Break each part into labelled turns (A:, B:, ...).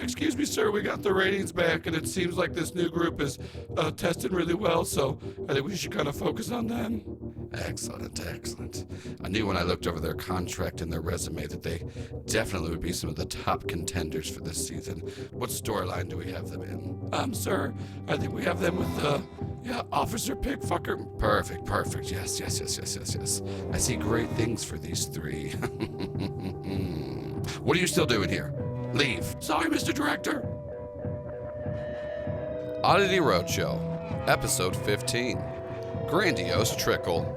A: Excuse me, sir, we got the ratings back, and it seems like this new group is tested really well, so I think we should kind of focus on them. Excellent. I knew when I looked over their contract and their resume that they definitely would be some of the top contenders for this season. What storyline do we have them in? Sir, I think we have them with, Officer Pigfucker. Perfect. Yes. I see great things for these three. What are you still doing here? Leave. Sorry, Mr. Director. Oddity Roadshow, Episode 15, Grandiose Trickle.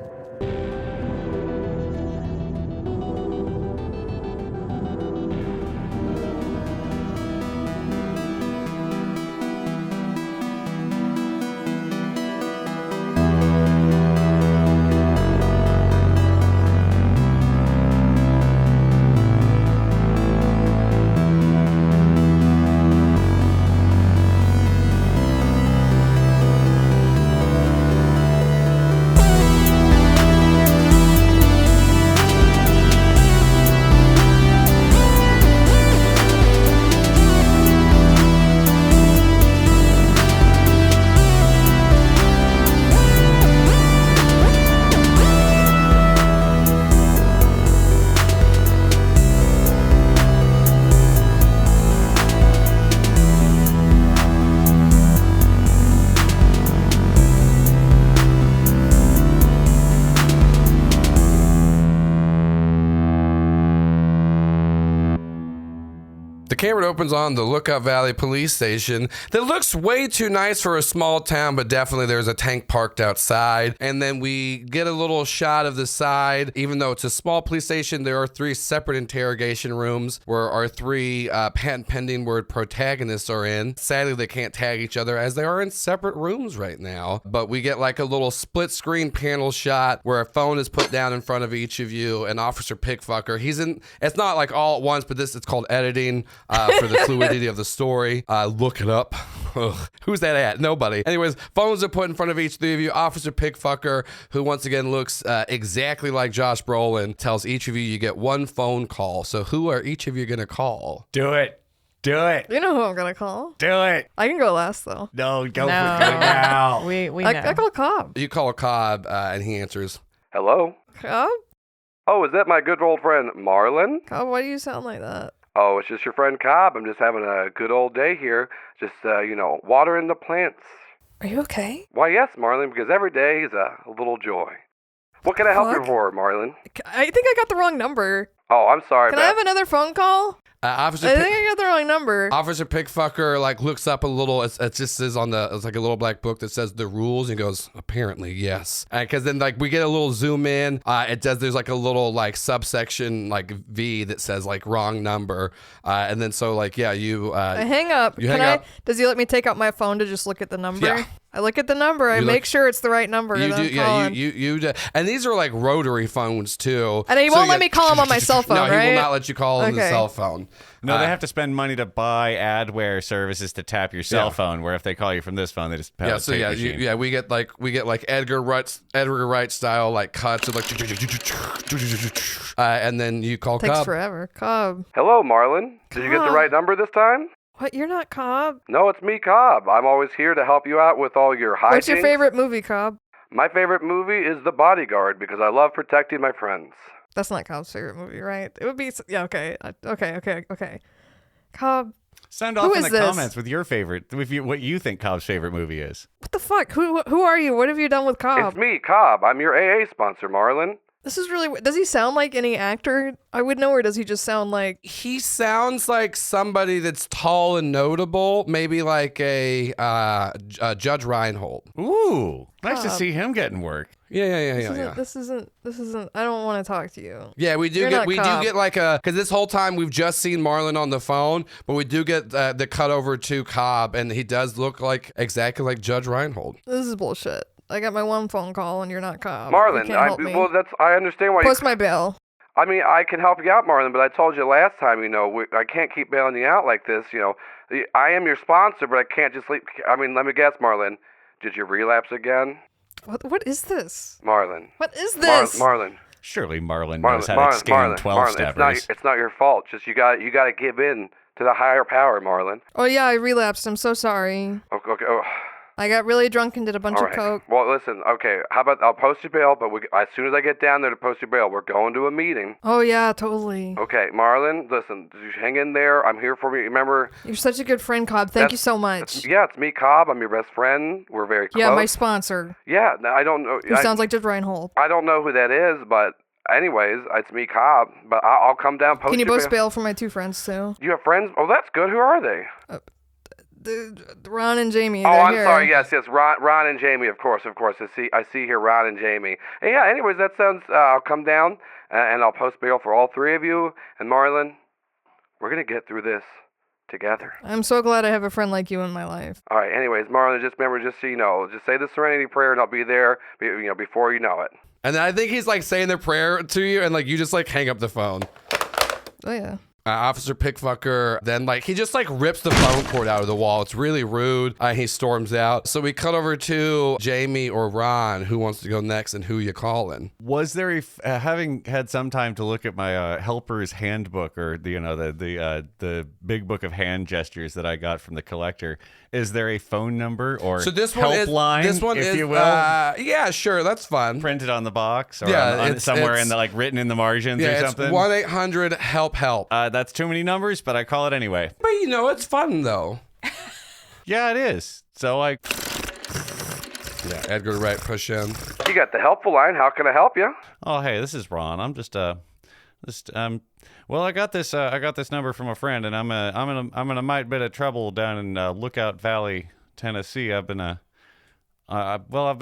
A: The camera opens on the Lookout Valley police station that looks way too nice for a small town, but definitely there's a tank parked outside. And then we get a little shot of the side. Even though it's a small police station, there are 3 separate interrogation rooms where our 3 patent pending word protagonists are in. Sadly, they can't tag each other as they are in separate rooms right now. But we get like a little split screen panel shot where a phone is put down in front of each of you, and Officer Pickfucker, it's not like all at once, but it's called editing. For the fluidity of the story. Look it up. Ugh. Who's that at? Nobody. Anyways, phones are put in front of each 3 of you. Officer Pickfucker, who once again looks exactly like Josh Brolin, tells each of you get 1 phone call. So who are each of you going to call?
B: Do it. You
C: know who I'm going to call.
B: Do it.
C: I can go last, though.
B: No, go now.
C: We know. I call Cobb.
A: You call Cobb, and he answers,
D: Hello?
C: Cobb?
D: Oh, is that my good old friend Marlon?
C: Cobb, why do you sound like that?
D: Oh, it's just your friend Cobb. I'm just having a good old day here. Just, watering the plants.
C: Are you okay?
D: Why, yes, Marlon, because every day is a little joy. What can I help you for, Marlon?
C: I think I got the wrong number.
D: Oh, I'm sorry,
C: Can I have another phone call? I think I got the wrong number.
A: Officer Pickfucker looks up a little. It just says it's like a little black book that says the rules, and he goes, apparently yes. Because then we get a little zoom in. There's like a little subsection V that says wrong number, and then you.
C: I hang up. Does he let me take out my phone to just look at the number?
A: Yeah.
C: I look at the number. I make sure it's the right number.
A: You do, yeah. You do, and these are rotary phones too.
C: And he won't let me call him on my cell phone,
A: no,
C: right?
A: he will not let you call on the cell phone.
B: No, they have to spend money to buy adware services to tap your cell phone. Where if they call you from this phone, they just
A: we get Edgar Wright style cuts of and then you call
C: Takes
A: Cobb.
C: Forever. Cobb.
D: Hello, Marlon. Did you get the right number this time?
C: What? You're not Cobb?
D: No, it's me, Cobb. I'm always here to help you out with all your hijinks.
C: What's your favorite movie, Cobb?
D: My favorite movie is The Bodyguard because I love protecting my friends.
C: That's not Cobb's favorite movie, right? It would be... Yeah, okay. Cobb...
B: Sound off in the comments with your favorite, what you think Cobb's favorite movie is.
C: What the fuck? Who are you? What have you done with Cobb?
D: It's me, Cobb. I'm your AA sponsor, Marlon.
C: This is really... Does he sound like any actor I would know, or does he just sound like...
A: He sounds like somebody that's tall and notable, maybe like a Judge Reinhold.
B: Ooh, nice to see him getting work.
C: Yeah. This isn't. I don't want to talk to you.
A: Yeah, we do get because this whole time we've just seen Marlon on the phone, but we do get the cut over to Cobb, and he does look exactly like Judge Reinhold.
C: This is bullshit. I got my 1 phone call, and you're not Cobb.
D: Marlon, I understand why.
C: Post my bill.
D: I mean, I can help you out, Marlon, but I told you last time, I can't keep bailing you out like this. I am your sponsor, but I can't just leave. I mean, let me guess, Marlon. Did you relapse again?
C: What is this?
D: Marlon.
C: What is this?
D: Marlon.
B: Surely Marlon knows how to scan 12-steppers.
D: It's not your fault. Just you got to give in to the higher power, Marlon.
C: Oh yeah, I relapsed. I'm so sorry.
D: Okay. Oh.
C: I got really drunk and did a bunch of coke.
D: Well, listen. Okay, how about I'll post your bail, but as soon as I get down there to post your bail, we're going to a meeting.
C: Oh yeah, totally.
D: Okay, Marlon, listen. Just hang in there. I'm here for you. Remember?
C: You're such a good friend, Cobb. Thank you so much.
D: It's me, Cobb. I'm your best friend. We're very close.
C: Yeah, my sponsor.
D: Yeah, I don't know.
C: Who sounds like just Reinhold.
D: I don't know who that is, but anyways, it's me, Cobb. But I'll come down. Post
C: Can you
D: your
C: post bail for my 2 friends too?
D: You have friends? Oh, that's good. Who are they?
C: Ron and Jamie.
D: I'm sorry. Yes. Ron and Jamie. Of course. I see here Ron and Jamie. And yeah. Anyways, that sounds. I'll come down and I'll post bail for all 3 of you. And Marlon, we're gonna get through this together.
C: I'm so glad I have a friend like you in my life.
D: All right. Anyways, Marlon, just remember, just so you know, just say the Serenity Prayer, and I'll be there. Before you know it.
A: And then I think he's like saying the prayer to you, and like you just like hang up the phone.
C: Oh yeah.
A: Officer Pickfucker, then like he just like rips the phone cord out of the wall. It's really rude. He storms out. So we cut over to Jamie or Ron, who wants to go next and who you calling.
B: Was there having had some time to look at my helper's handbook, or the big book of hand gestures that I got from the collector? Is there a phone number or helpline, if you will?
A: Yeah, sure, that's fun.
B: Printed on the box, or
A: it's
B: somewhere in the like written in the margins or something.
A: It's 1-800-HELP-HELP.
B: That's too many numbers, but I call it anyway.
A: But it's fun though.
B: Yeah, it is. So yeah,
A: Edgar Wright, push in.
D: You got the helpful line. How can I help you?
B: Oh, hey, this is Ron. I'm well, I got this number from a friend, and I'm in a mite bit of trouble down in Lookout Valley, Tennessee. I've been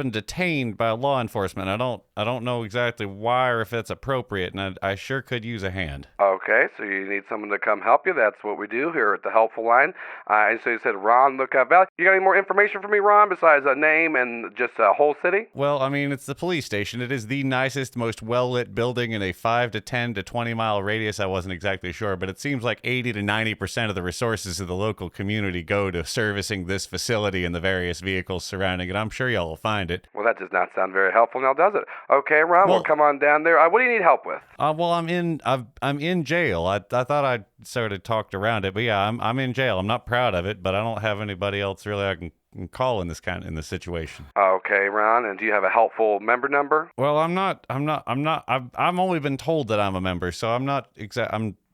B: detained by law enforcement. I don't know exactly why or if it's appropriate, and I sure could use a hand.
D: Okay, so you need someone to come help you. That's what we do here at the helpful line. And so you said Ron, Lookout Valley. You got any more information for me, Ron, besides a name and just a whole city?
B: Well, I mean, it's the police station. It is the nicest, most well-lit building in a 5 to 10 to 20-mile radius. I wasn't exactly sure, but it seems like 80 to 90% of the resources of the local community go to servicing this facility and the various vehicles surrounding it. I'm sure y'all will find it.
D: Well, that does not sound very helpful now, does it? Okay, Ron, we'll come on down there. What do you need help with?
B: Well, I'm in jail. I thought I'd sort of talked around it, but yeah, I'm in jail. I'm not proud of it, but I don't have anybody else really I can call in this situation.
D: Okay, Ron, and do you have a helpful member number?
B: Well, I've only been told that I'm a member, so I'm not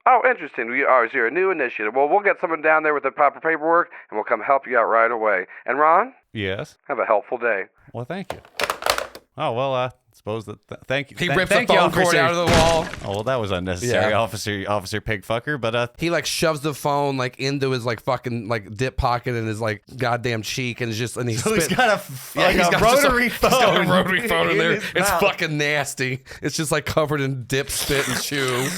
D: Oh, interesting. So you're a new initiative. Well, we'll get someone down there with the proper paperwork, and we'll come help you out right away. And Ron?
B: Yes?
D: Have a helpful day.
B: Well, thank you. Oh, well, suppose that. Thank you.
A: He rips the phone cord out of the wall.
B: Oh, well, that was unnecessary, Officer Pigfucker. But
A: he like shoves the phone like into his like fucking like dip pocket in his like goddamn cheek, and he's
B: he's got a rotary phone.
A: He's got a rotary phone in there. It's
B: mouth.
A: fucking nasty. It's just like covered in dip, spit, and chew.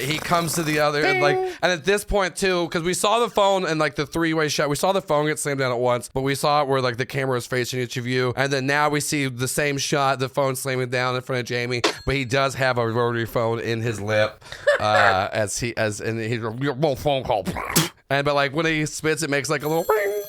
A: He comes to the other and at this point too, because we saw the phone and like the 3-way shot. We saw the phone get slammed down at once, but we saw it where like the camera was facing each of you, and then now we see the same shot, the phone slamming down in front of Jamie, but he does have a rotary phone in his lip and he's a phone call, but like when he spits, it makes like a little ring.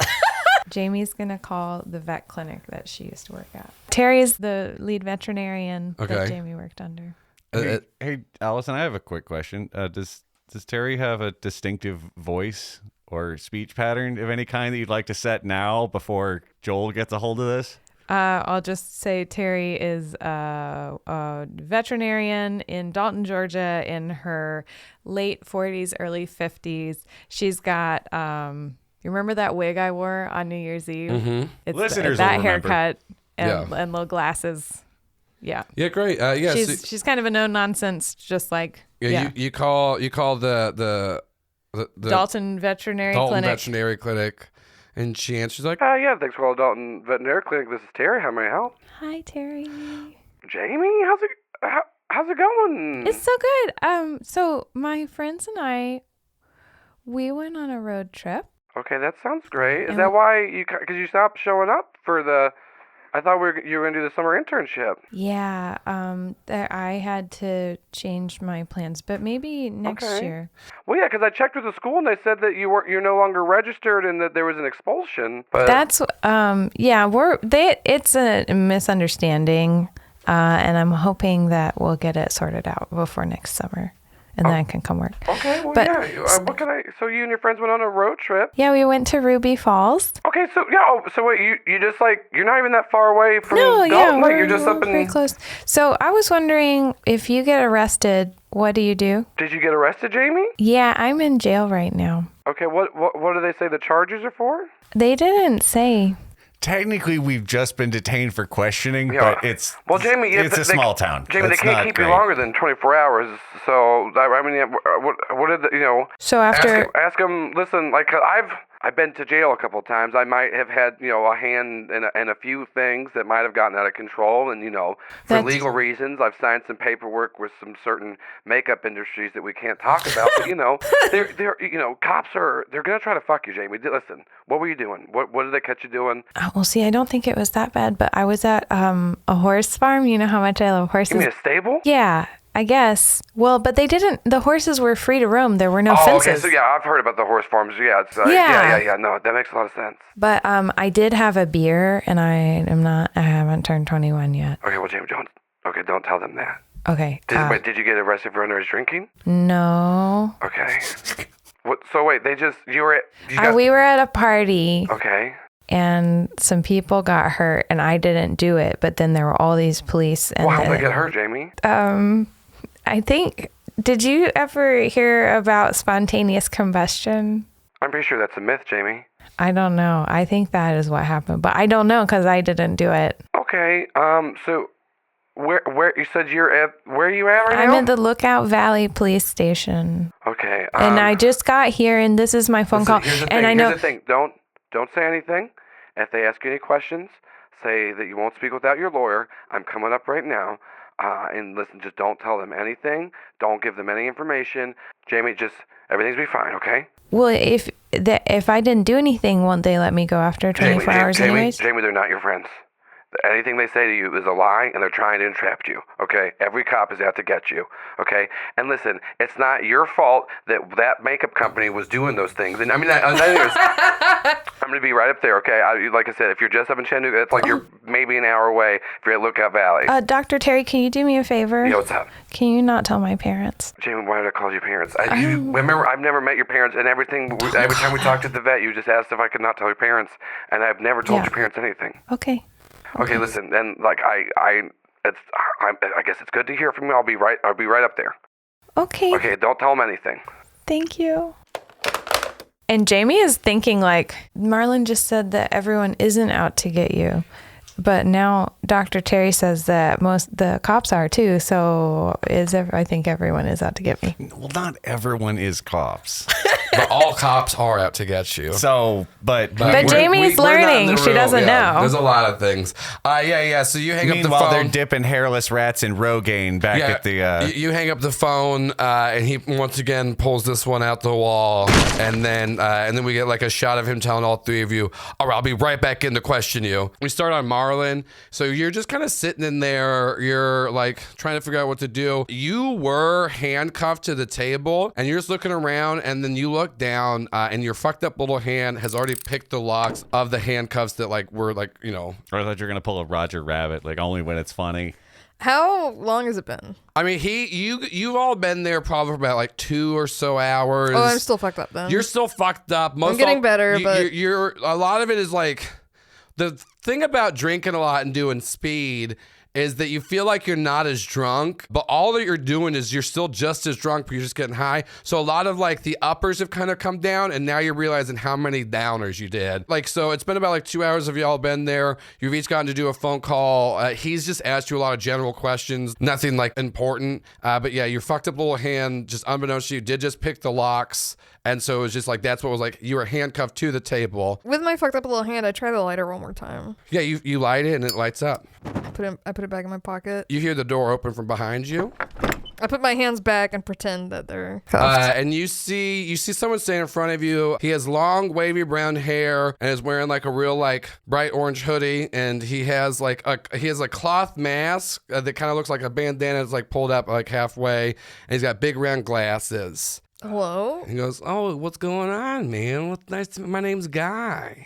E: Jamie's gonna call the vet clinic that she used to work at. Terry's the lead veterinarian that Jamie worked under.
B: Hey, Allison, I have a quick question. Does Terry have a distinctive voice or speech pattern of any kind that you'd like to set now before Joel gets a hold of this?
E: I'll just say Terry is a veterinarian in Dalton, Georgia, in her late 40s, early 50s. She's got, you remember that wig I wore on New Year's Eve?
A: Mm-hmm.
E: It's
B: Listeners
E: that
B: will remember.
E: haircut and little glasses. Yeah.
A: Yeah, great.
E: She's kind of a no nonsense, just like
A: You call the
E: Dalton Veterinary
A: Clinic, and she answers like,
D: yeah, thanks for calling Dalton Veterinary Clinic. This is Terry. How may I help?
E: Hi, Terry.
D: Jamie, how's it going?
E: It's so good. So my friends and I, we went on a road trip.
D: Okay, that sounds great. Is that why because you stopped showing up for the? I thought you were going to do the summer internship.
E: Yeah, I had to change my plans, but maybe next year.
D: Well, yeah, because I checked with the school and they said that you're no longer registered and that there was an expulsion. But
E: that's it's a misunderstanding. and I'm hoping that we'll get it sorted out before next summer, and then I can come work.
D: Okay, well,
E: But-
D: yeah. What can I? So you and your friends went on a road trip.
E: Yeah, we went to Ruby Falls.
D: Okay, so yeah. Oh, so wait, you just like you're not even that far away from
E: No, yeah,
D: Dalton. Like,
E: we're,
D: you're just
E: we're
D: up in.
E: pretty close. So I was wondering, if you get arrested, what do you do?
D: Did you get arrested, Jamie?
E: Yeah, I'm in jail right now.
D: Okay, what do they say the charges are for?
E: They didn't say.
B: Technically, we've just been detained for questioning,
D: Yeah.
B: but it's
D: Jamie,
B: it's a small town.
D: Jamie,
B: That's
D: they can't
B: not
D: keep
B: great.
D: you longer than 24 hours. So I mean, what did
E: So after
D: ask them? Listen, like I've been to jail a couple of times. I might have had a hand in a few things that might have gotten out of control, and for
E: That's-
D: legal reasons, I've signed some paperwork with some certain makeup industries that we can't talk about. But they're cops they're gonna try to fuck you, Jamie. Listen, what were you doing? What did they catch you doing?
E: well, see, I don't think it was that bad, but I was at a horse farm. You know how much I love horses.
D: You mean a stable?
E: Yeah, I guess. Well, but they didn't. The horses were free to roam. There were no
D: Oh,
E: fences.
D: okay. So yeah, I've heard about the horse farms. Yeah, it's
E: Yeah.
D: yeah. No, that makes a lot of sense.
E: But I did have a beer, and I haven't turned 21 yet.
D: Okay, well, Jamie, don't tell them that.
E: Okay.
D: Wait, did you get arrested for underage drinking?
E: No.
D: Okay. What? So wait,
E: We were at a party,
D: Okay.
E: and some people got hurt, and I didn't do it. But then there were all these police, and
D: Well, how'd they get hurt, Jamie?
E: I think. Did you ever hear about spontaneous combustion?
D: I'm pretty sure that's a myth, Jamie.
E: I don't know. I think that is what happened, but I don't know because I didn't do it.
D: Okay. So where you said you're at? Where are you at right
E: I'm
D: now?
E: at the Lookout Valley Police Station,
D: Okay.
E: and I just got here, and this is my phone call.
D: Here's the
E: And
D: thing.
E: I know.
D: Here's the thing. Don't say anything. If they ask you any questions, say that you won't speak without your lawyer. I'm coming up right now. And listen, just don't tell them anything. Don't give them any information. Jamie, just everything's be fine, okay?
E: Well, if I didn't do anything, won't they let me go after 24 hours anyways?
D: Jamie, they're not your friends. Anything they say to you is a lie, and they're trying to entrap you, okay? Every cop is out to get you, okay? And listen, it's not your fault that makeup company was doing those things. And I mean, I'm going to be right up there, okay? Like I said, if you're just up in Chattanooga, it's like you're maybe an hour away if you're at Lookout Valley.
E: Dr. Terry, can you do me a favor?
D: Yeah, what's up?
E: Can you not tell my parents?
D: Jamie, why did I call you parents? Remember, I've never met your parents, and everything. Every time we talked to the vet, you just asked if I could not tell your parents, and I've never told your parents anything.
E: Okay.
D: Okay, listen, then I guess it's good to hear from you. I'll be right up there.
E: Okay.
D: Okay, don't tell them anything.
E: Thank you. And Jamie is thinking like, Marlon just said that everyone isn't out to get you. But now Dr. Terry says that the cops are too. So I think everyone is out to get me.
B: Well, not everyone is cops.
A: But all cops are out to get you.
B: So, but
E: Jamie's
A: we're not in
E: learning.
A: the
E: She
A: room.
E: doesn't know.
A: There's a lot of things. Yeah. So you hang up the
B: meanwhile,
A: phone.
B: they're dipping hairless rats in Rogaine back at the.
A: You hang up the phone, and he once again pulls this one out the wall, and then we get like a shot of him telling all three of you, "All right, I'll be right back in to question you." We start on Marlon. So you're just kind of sitting in there. You're like trying to figure out what to do. You were handcuffed to the table, and you're just looking around, and then you look down, and your fucked up little hand has already picked the locks of the handcuffs that were
B: Or I thought you were gonna pull a Roger Rabbit, like only when it's funny.
C: How long has it been?
A: I mean, you've all been there probably for about 2 or so hours.
C: Oh, I'm still fucked up then.
A: You're still fucked up.
C: I'm getting better, but
A: you're a lot of it is like the thing about drinking a lot and doing speed is that you feel like you're not as drunk, but all that you're doing is you're still just as drunk, but you're just getting high. So a lot of the uppers have kind of come down, and now you're realizing how many downers you did. So it's been about 2 hours of y'all been there. You've each gotten to do a phone call. He's just asked you a lot of general questions, nothing important. But yeah, your fucked up little hand, just unbeknownst to you, did just pick the locks. And so it was just that's what was you were handcuffed to the table.
C: with my fucked up little hand, I try the lighter one more time.
A: Yeah, you light it and it lights up.
C: I put it back in my pocket.
A: You hear the door open from behind you.
C: I put my hands back and pretend that they're cuffed.
A: And you see someone standing in front of you. He has long wavy brown hair and is wearing a real bright orange hoodie, and he has a cloth mask that kind of looks like a bandana that's pulled up halfway, and he's got big round glasses.
C: Hello?
A: He goes, "Oh, what's going on, man? My name's Guy.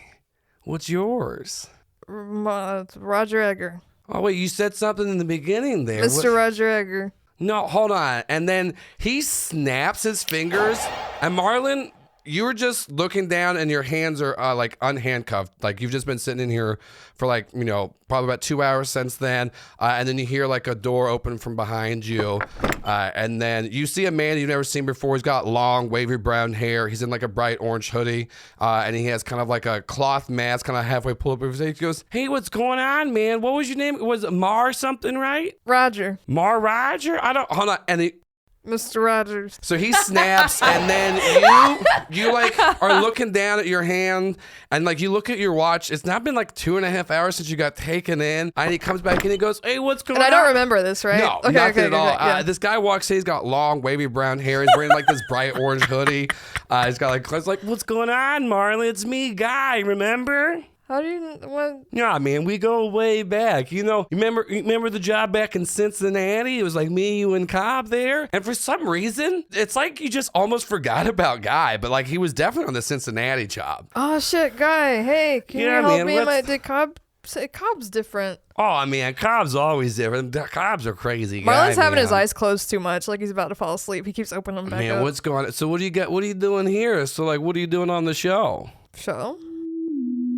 A: What's yours?"
C: It's Roger Egger.
A: Oh, wait, you said something in the beginning there.
C: Mr. Roger Egger.
A: No, hold on. And then he snaps his fingers. And Marlon, you were just looking down and your hands are like unhandcuffed. Like you've just been sitting in here for like, probably about 2 hours since then. And then you hear like a door open from behind you. And then you see a man you've never seen before. He's got long, wavy brown hair. He's in like a bright orange hoodie. And he has kind of like a cloth mask kind of halfway pulled up over his face. He goes, "Hey, what's going on, man? What was your name? Was it Mar something, right?
C: Roger.
A: Mar Roger? Hold on. And he,
C: Mr. Rogers.
A: so he snaps, and then you like are looking down at your hand, and like you look at your watch. It's not been like 2.5 hours since you got taken in, and he comes back and he goes, "Hey, what's going on?"
C: And I don't remember this, right?
A: No,
C: okay,
A: nothing at all.
C: yeah.
A: This guy walks in. He's got long, wavy brown hair. He's wearing like this bright orange hoodie. He's got like, it's like, "What's going on, Marlon? It's me, Guy. Remember?"
C: How do you, what?
A: Yeah, man, we go way back. You remember the job back in Cincinnati? It was like me, you, and Cobb there. And for some reason, it's like you just almost forgot about Guy, but like he was definitely on the Cincinnati job.
C: Oh, shit, Guy. Hey, can you help me? Did Cobb say Cobb's different?
A: Oh, man, Cobb's always different. Cobb's a crazy guy.
C: Marlon's having
A: man.
C: his eyes closed too much, like he's about to fall asleep. He keeps opening them back
A: Man,
C: up.
A: what's going on? So what do you got? What are you doing here? So like, what are you doing on the show?
C: Show?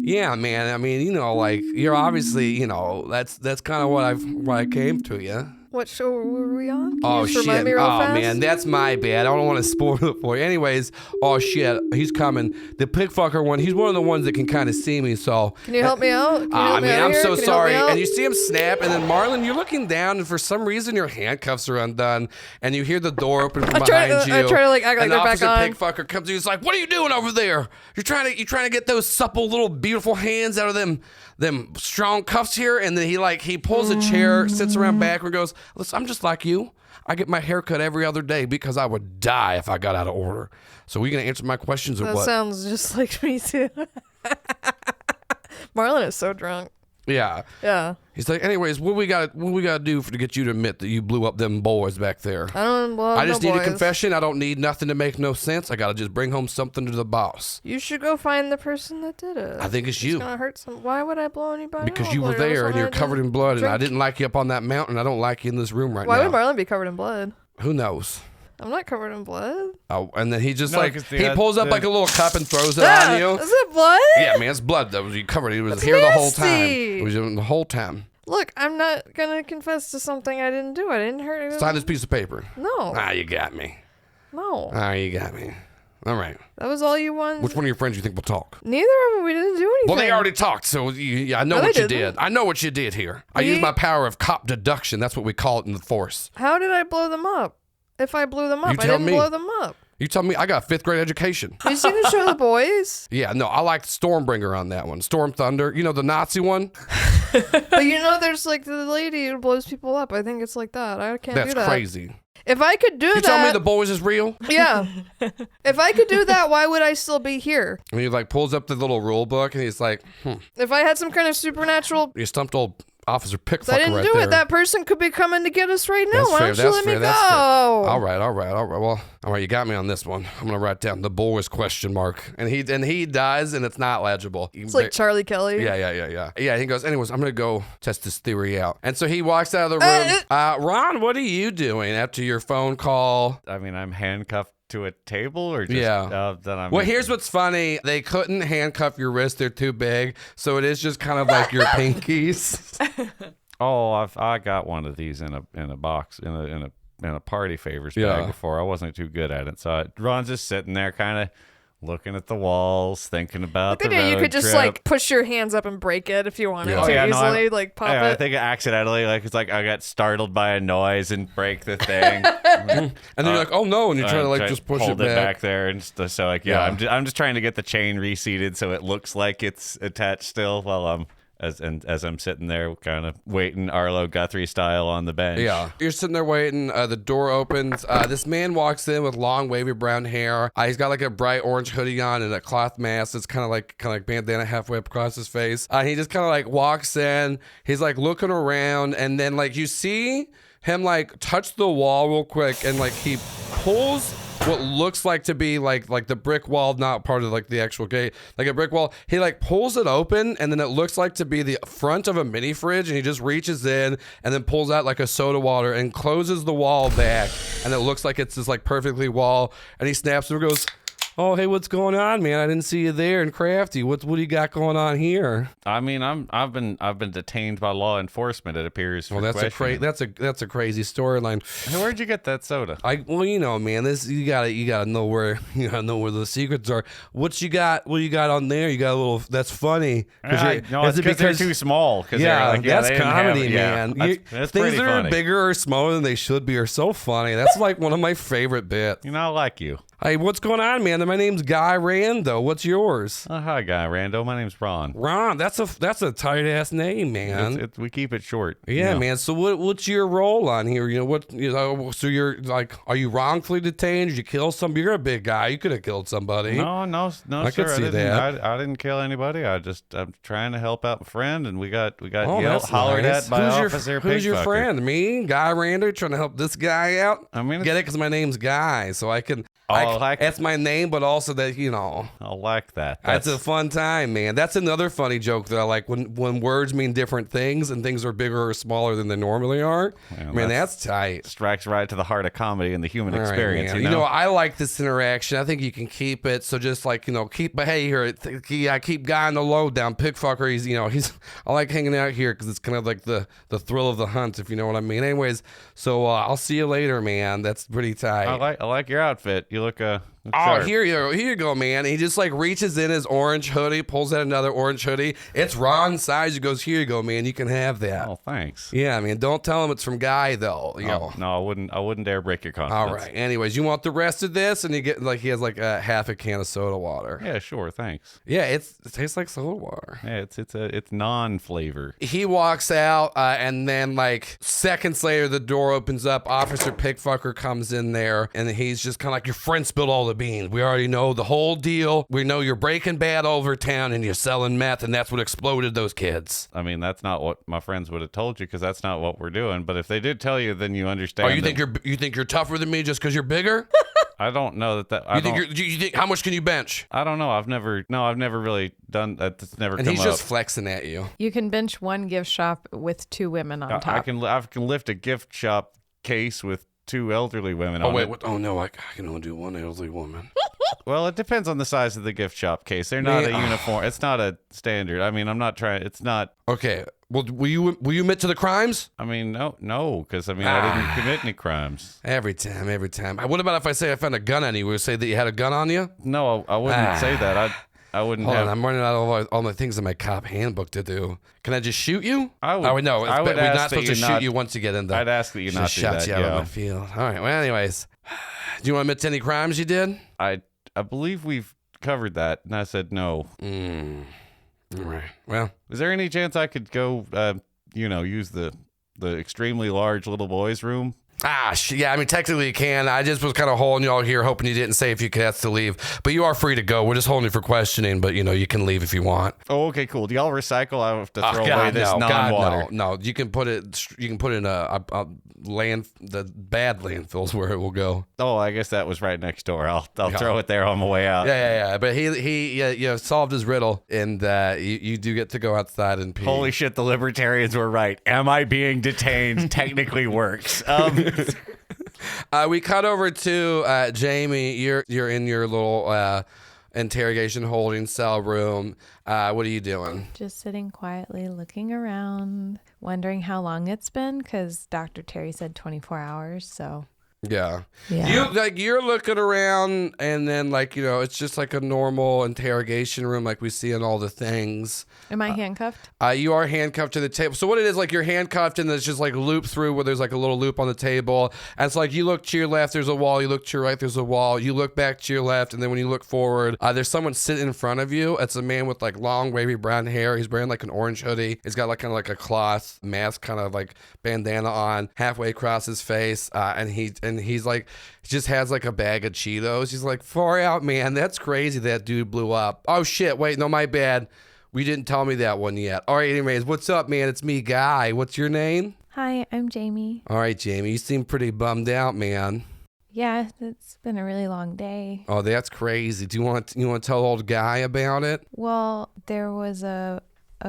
A: Yeah, man. I mean, like you're obviously, that's kind of why I came to you.
C: What show were we on? Can
A: Oh
C: you just
A: shit!
C: remind me real fast?
A: Man, that's my bad. I don't want to spoil it for you. Anyways, oh shit, he's coming. The pig fucker one. He's one of the ones that can kind of see me. So
C: Can you help me out? Can you help me out
A: I'm
C: here?
A: so
C: Can you help
A: sorry.
C: me out?
A: And you see him snap, and then Marlon, you're looking down, and for some reason your handcuffs are undone, and you hear the door open from behind you.
C: I try to like act like
A: and
C: they're
A: the
C: back
A: officer
C: on.
A: pig fucker comes to you. He's like, "What are you doing over there? You're trying to get those supple little beautiful hands out of them strong cuffs here." And then he pulls a chair, sits around back, and goes, "Listen, I'm just like you. I get my hair cut every other day because I would die if I got out of order. So are you going to answer my questions or
C: That
A: what?"
C: sounds just like me too. Marlon is so drunk.
A: Yeah.
C: Yeah.
A: He's like, "Anyways, what we got to do to get you to admit that you blew up them boys back there? I just need a confession. I don't need nothing to make no sense. I got to just bring home something to the boss.
C: You should go find the person that did it.
A: I think it's
C: It's
A: you.
C: gonna hurt some. Why would I blow anybody
A: Because
C: up?
A: you were
C: What,
A: there
C: also
A: and you're
C: had to
A: covered in blood, and I
C: drink?
A: didn't like you up on that mountain. I don't like you in this room right
C: Why
A: now.
C: would Marlon be covered in blood?
A: Who knows?"
C: I'm not covered in blood.
A: Oh, and then he just
B: No,
A: like
B: 'cause
A: he pulls up like a little cup and throws it
C: Ah,
A: on you.
C: is it blood?
A: Yeah, man, it's blood that was you covered. He was
C: That's
A: here the whole time.
C: nasty.
A: It was the whole time.
C: Look, I'm not gonna confess to something I didn't do. I didn't hurt you.
A: Sign this piece of paper.
C: No.
A: Ah, you got me.
C: No.
A: You got me. All right.
C: That was all you wanted.
A: Which one of your friends you think will talk?
C: Neither of them. We didn't do anything.
A: Well, they already talked, so I know
C: No,
A: what
C: they
A: you
C: didn't.
A: did. I know what you did here. I used my power of cop deduction. That's what we call it in the force.
C: How did I blow them up? If I blew them up,
A: You
C: I
A: tell
C: didn't
A: me.
C: blow them up.
A: You tell me I got a 5th grade education.
C: You seen the show The Boys?
A: Yeah, no, I like Stormbringer on that one. Storm Thunder. You know, the Nazi one?
C: But there's like the lady who blows people up. I think it's like that. I can't
A: That's
C: do that.
A: crazy.
C: If I could do
A: You
C: that.
A: tell me the boys is real?
C: Yeah. If I could do that, why would I still be here?
A: And he like pulls up the little rule book and he's like,
C: If I had some kind of supernatural.
A: you stumped old Officer Pickfucker
C: I didn't
A: right
C: do
A: there.
C: it. That person could be coming to get us right now.
A: That's
C: Why
A: fair,
C: don't you
A: that's
C: let
A: fair,
C: me
A: that's fair.
C: go?
A: All right. Well, all right, you got me on this one. I'm gonna write down the boys question mark. And he dies and it's not legible.
C: It's like Charlie Kelly.
A: Yeah. Yeah, he goes, "Anyways, I'm gonna go test this theory out." And so he walks out of the room. Ron, what are you doing after your phone call?
B: I mean, I'm handcuffed to a table, or just
A: Yeah.
B: then I'm.
A: Well, here's what's funny. They couldn't handcuff your wrists. They're too big. So it is just kind of like your pinkies.
B: Oh, I got one of these in a box in a party favors bag before. I wasn't too good at it, so Ron's just sitting there, kind of looking at the walls, thinking about the road
C: You could just
B: trip.
C: like push your hands up and break it if you wanted
A: Yeah.
C: to
A: Oh,
B: yeah, no,
C: easily, like pop
B: I
C: it.
B: think accidentally, like it's like I got startled by a noise and break the thing.
A: And then you're like, "Oh no," and you try to like
B: Try
A: just push
B: hold
A: it back.
B: there, and so like
A: Yeah.
B: I'm just trying to get the chain reseated so it looks like it's attached still while I'm as I'm sitting there kind of waiting Arlo Guthrie style on the bench.
A: Yeah. You're sitting there waiting. The door opens. This man walks in with long, wavy brown hair. He's got like a bright orange hoodie on and a cloth mask. It's kind of like bandana halfway up across his face. He just kind of like walks in. He's like looking around, and then like you see him like touch the wall real quick, and like he pulls what looks like to be like the brick wall, not part of like the actual gate, like a brick wall. He like pulls it open, and then it looks like to be the front of a mini fridge, and he just reaches in and then pulls out like a soda water and closes the wall back, and it looks like it's just like perfectly wall, and he snaps and goes, "Oh, hey, what's going on, man? I didn't see you there." And Crafty, what do you got going on here?
B: I mean, I've been detained by law enforcement. It appears.
A: Well, that's a crazy storyline.
B: Hey, where'd you get that soda?
A: Well, you know, man, this you gotta know where the secrets are. What you got on there? You got a little. That's funny.
B: No, it's because they're too small.
A: Yeah, that's
B: they didn't
A: comedy,
B: have,
A: man.
B: That's
A: things
B: pretty
A: that are
B: funny.
A: bigger or smaller than they should be are so funny. That's like one of my favorite bits.
B: You know, I like you.
A: Hey, what's going on, man? My name's Guy Rando. What's yours?
B: Oh, hi, Guy Rando. My name's Ron.
A: Ron, that's a tight ass name, man.
B: We keep it short.
A: Yeah, man. So what's your role on here? So you're like, are you wrongfully detained? Did you kill somebody? You're a big guy. You could have killed somebody.
B: No,
A: I
B: sir.
A: could see that.
B: I didn't kill anybody. I'm trying to help out my friend, and we got
A: that's
B: hollered
A: nice.
B: at by Officer
A: Who's your
B: Pigfucker.
A: friend? Me, Guy Rando, trying to help this guy out.
B: I mean,
A: get it? Because my name's Guy, so I can. That's my name, but also that
B: I like that.
A: That's a fun time, man. That's another funny joke that I like when words mean different things and things are bigger or smaller than they normally are.
B: Well,
A: man, that's tight.
B: Strikes right to the heart of comedy and the human
A: All right,
B: experience.
A: man. I like this interaction. I think you can keep it. So just like keep. But hey, here, I keep Guy on the low down. Pigfucker. He's. I like hanging out here because it's kind of like the thrill of the hunt, if you know what I mean. Anyways, so I'll see you later, man. That's pretty tight.
B: I like your outfit. You look
A: Oh, here you go, man. He just like reaches in his orange hoodie, pulls out another orange hoodie. It's Ron's size. He goes, "Here you go, man. You can have that."
B: Oh, thanks.
A: Yeah, man. Don't tell him it's from Guy though.
B: No, I wouldn't dare break your confidence.
A: All right. Anyways, you want the rest of this, and you get he has like a half a can of soda water.
B: Yeah, sure. Thanks.
A: Yeah, it tastes like soda water.
B: Yeah, it's non-flavor.
A: He walks out, and then like seconds later, the door opens up. Officer Pigfucker comes in there, and he's just kind of like, "Your friend spilled all the beans. We already know the whole deal. We know you're breaking bad over town, and you're selling meth, and that's what exploded those kids."
B: I mean, that's not what my friends would have told you, because that's not what we're doing. But if they did tell you, then you understand.
A: Oh, you think you're tougher than me just because you're bigger?
B: I don't know that.
A: You think how much can you bench?
B: I don't know. I've never really done that. It's never
A: and
B: come
A: he's
B: up.
A: just flexing at you.
E: You can bench one gift shop with 2 women on top.
B: I can lift a gift shop case with 2 elderly women on it.
A: Oh no, I can only do one elderly woman.
B: Well, it depends on the size of the gift shop case. They're not a uniform. It's not a standard. I mean, I'm not trying. It's not.
A: Okay. Well, will you admit to the crimes?
B: I mean, no, because I didn't commit any crimes.
A: Every time. What about if I say I found a gun on you? Will you say that you had a gun on you?
B: No, I wouldn't say that. I wouldn't
A: Hold
B: have.
A: on, I'm running out of all the things in my cop handbook to do. Can I just shoot you?
B: I would.
A: No,
B: I would
A: we're
B: ask
A: not supposed to shoot you once you get in there.
B: I'd ask that you not do
A: shot
B: that.
A: you out of my field. All right. Well, anyways, do you want to admit to any crimes you did?
B: I believe we've covered that, and I said no.
A: All right. Well,
B: is there any chance I could go, use the extremely large little boys' room?
A: Yeah, I mean, technically you can. I just was kind of holding you all here, hoping you didn't say if you could have to leave. But you are free to go. We're just holding you for questioning, but, you can leave if you want.
B: Oh, okay, cool. Do y'all recycle? I have to throw away this non-water.
A: No. You can put it in a the bad landfills where it will go.
B: Oh, I guess that was right next door. I'll throw it there on my way out.
A: Yeah. But he solved his riddle, and you do get to go outside and pee.
B: Holy shit, the libertarians were right. Am I being detained technically works.
A: We cut over to Jamie. You're in your little interrogation holding cell room. What are you doing?
E: Just sitting quietly, looking around, wondering how long it's been, because Dr. Terry said 24 hours, so...
A: Yeah.
E: Yeah.
A: You're looking around, and then it's just like a normal interrogation room like we see in all the things.
E: Am I handcuffed?
A: You are handcuffed to the table. So what it is, you're handcuffed, and it's just loop through where there's a little loop on the table. And it's you look to your left, there's a wall. You look to your right, there's a wall. You look back to your left, and then when you look forward, there's someone sitting in front of you. It's a man with long wavy brown hair. He's wearing an orange hoodie. He's got kind of a cloth mask, kind of bandana on, halfway across his face, and he's he just has a bag of Cheetos. He's far out, man. That's crazy. That dude blew up. Oh shit. Wait, no, my bad. We didn't tell me that one yet. All right. Anyways, what's up, man? It's me, Guy. What's your name?
E: Hi, I'm Jamie.
A: All right, Jamie. You seem pretty bummed out, man.
E: Yeah, it's been a really long day.
A: Oh, that's crazy. Do you want to tell the old guy about it?
E: Well, there was a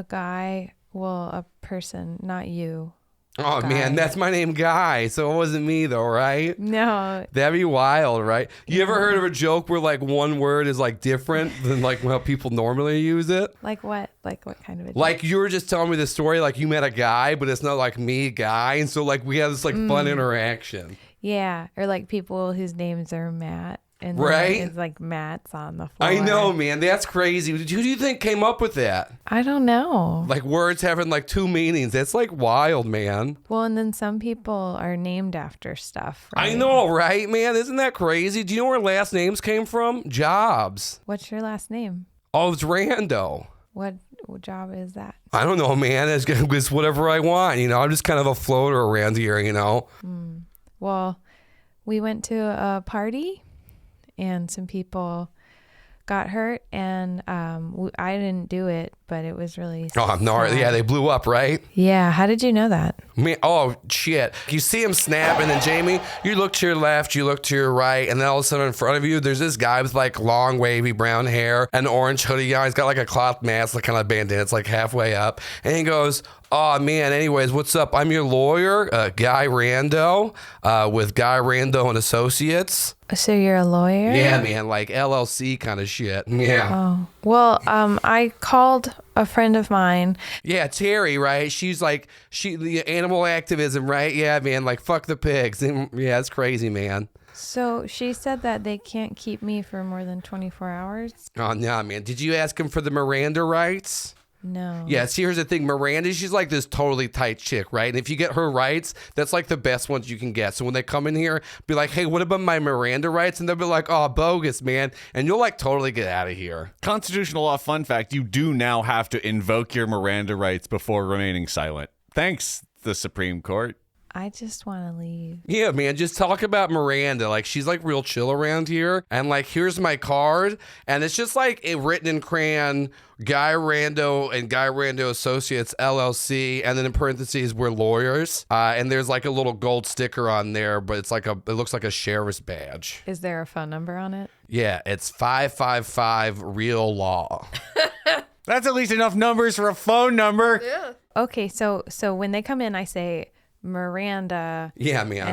E: guy, a person, not you.
A: Oh
E: Guy.
A: man, that's my name, Guy. So it wasn't me though, right?
E: No.
A: That'd be wild, right? You ever heard of a joke where like one word is like different than like how people normally use it?
E: Like what? Like what kind of a joke?
A: Like you were just telling me the story, like you met a guy, but it's not like me, Guy, and so like we had this like fun interaction.
E: Yeah, or like people whose names are Matt. And
A: Right?
E: it's like Matt's on the floor.
A: I know, man. That's crazy. Who do you think came up with that?
E: I don't know.
A: Like words having like two meanings. That's like wild, man.
E: Well, and then some people are named after stuff. Right?
A: I know, right, man? Isn't that crazy? Do you know where last names came from? Jobs.
E: What's your last name?
A: Oh, it's Rando.
E: What job is that?
A: I don't know, man. It's whatever I want. You know, I'm just kind of a floater around here, you know?
E: Well, we went to a party and some people got hurt, and I didn't do it, but it was really
A: Oh, no.
E: sad.
A: Yeah, they blew up, right?
E: Yeah, how did you know that?
A: Man, oh, shit. You see him snap, and then Jamie, you look to your left, you look to your right, and then all of a sudden in front of you, there's this guy with like long, wavy brown hair, an orange hoodie on. He's got like a cloth mask, like kind of bandana. It's like halfway up. And he goes, oh, man, anyways, what's up? I'm your lawyer, Guy Rando, with Guy Rando and Associates.
E: So you're a lawyer?
A: Yeah, man, like LLC kind of shit. Yeah.
E: Oh. Well, I called a friend of mine.
A: Yeah, Terry, right? She's like, the animal activism, right? Yeah, man, like, fuck the pigs. Yeah, it's crazy, man.
E: So she said that they can't keep me for more than 24 hours.
A: Oh, no, man. Did you ask him for the Miranda rights?
E: No.
A: Yeah, see, here's the thing. Miranda, she's like this totally tight chick, right? And if you get her rights, that's like the best ones you can get. So when they come in here, be like, hey, what about my Miranda rights? And they'll be like, oh, bogus, man. And you'll like totally get out of here.
B: Constitutional law fun fact, you do now have to invoke your Miranda rights before remaining silent. Thanks, the Supreme Court.
E: I just want to leave.
A: Yeah, man, just talk about Miranda. Like, she's like real chill around here. And like, here's my card. And it's just like written in crayon, Guy Rando and Guy Rando Associates, LLC. And then in parentheses, we're lawyers. And there's like a little gold sticker on there, but it's like it looks like a sheriff's badge.
E: Is there a phone number on it?
A: Yeah, it's 555 Real Law.
B: That's at least enough numbers for a phone number.
C: Yeah.
E: Okay, so when they come in, I say Miranda.
A: Yeah, man.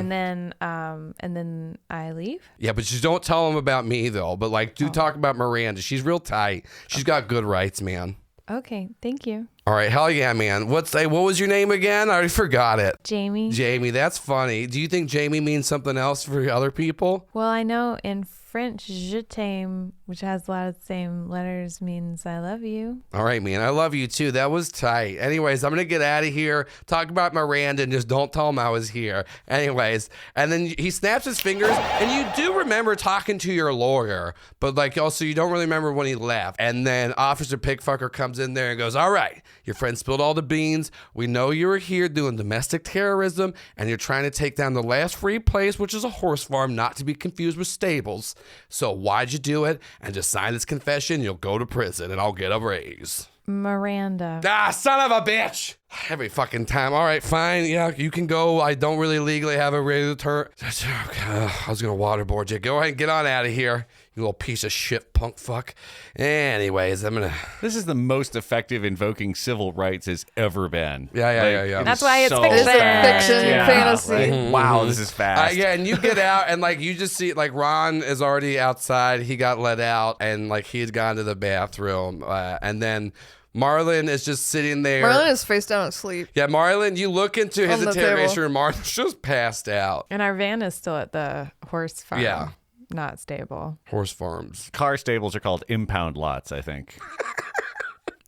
E: And then I leave.
A: Yeah, but just don't tell them about me though. But like, do talk about Miranda. She's real tight. She's got good rights, man.
E: Okay, thank you.
A: All right, hell yeah, man. What was your name again? I already forgot it.
E: Jamie.
A: Jamie, that's funny. Do you think Jamie means something else for other people?
E: Well, I know in French, je t'aime, which has a lot of the same letters, means I love you.
A: All right, man. I love you too. That was tight. Anyways, I'm going to get out of here, talk about Miranda, and just don't tell him I was here. Anyways, and then he snaps his fingers, and you do remember talking to your lawyer, but like also you don't really remember when he left. And then Officer Pigfucker comes in there and goes, all right, your friend spilled all the beans. We know you were here doing domestic terrorism, and you're trying to take down the last free place, which is a horse farm, not to be confused with stables. So why'd you do it? And just sign this confession, you'll go to prison, and I'll get a raise.
E: Miranda.
A: Ah, son of a bitch! Every fucking time. All right, fine. Yeah, you can go. I don't really legally have a right to turn. I was gonna waterboard you. Go ahead and get on out of here, you little piece of shit, punk fuck. Anyways, I'm gonna.
B: This is the most effective invoking civil rights has ever been.
A: Yeah.
B: it
E: That's
B: is
E: why it's
B: so
E: fiction.
B: fast.
C: Fiction, fantasy.
B: like, wow, this is fast.
A: Yeah, and you get out, and like you just see, like Ron is already outside. He got let out, and like he had gone to the bathroom, and then Marlon is just sitting there.
C: Marlon is face down asleep.
A: Yeah, Marlon, you look into his
C: On the
A: interrogation
C: table.
A: room. Marlon's just passed out.
E: And our van is still at the horse farm.
A: Yeah.
E: Not stable.
A: Horse farms.
B: Car stables are called impound lots, I think.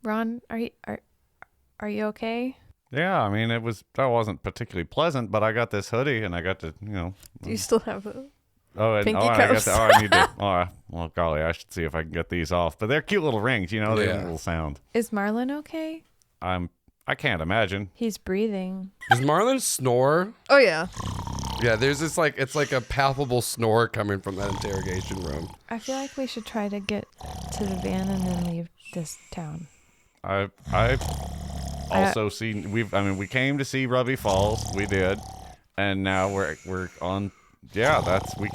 E: Ron, are you okay?
B: Yeah, I mean, that wasn't particularly pleasant, but I got this hoodie and I got to,
C: Do you still have it?
B: Pinky
C: cuffs.
B: I need to. Well, golly, I should see if I can get these off. But they're cute little rings, they have
A: Yeah.
B: a little sound.
E: Is Marlon okay?
B: I can't imagine.
E: He's breathing.
A: Does Marlon snore?
C: Oh, yeah.
A: Yeah, there's this like, it's like a palpable snore coming from that interrogation room.
E: I feel like we should try to get to the van and then leave this town.
B: I've also seen we came to see Ruby Falls, we did, and now we're on yeah, we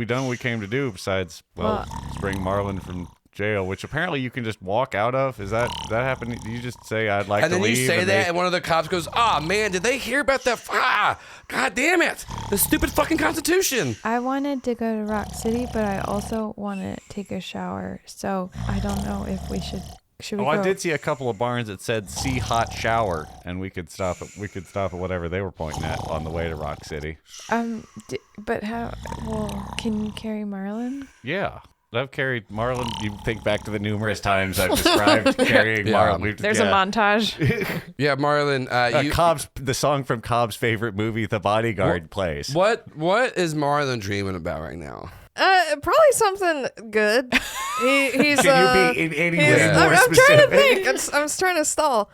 B: done what we came to do besides, bring Marlon from jail, which apparently you can just walk out of. Is that happening? Do you just say, I'd like to leave?
A: And then you say that, and one of the cops goes, "Ah, man, did they hear about that? God damn it. The stupid fucking Constitution."
E: I wanted to go to Rock City, but I also want to take a shower. So I don't know if we should we go?
B: I did see a couple of barns that said "See hot shower," and we could stop at whatever they were pointing at on the way to Rock City.
E: But how? Well, can you carry Marlon?
B: Yeah. I've carried Marlon. You think back to the numerous times I've described carrying Marlon.
E: There's a montage.
A: Yeah, Marlon.
B: The song from Cobb's favorite movie, The Bodyguard, plays.
A: What is Marlon dreaming about right now?
C: Probably something good. He's.
B: Can you be any way more
C: I'm
B: specific?
C: trying to think. I'm trying to stall.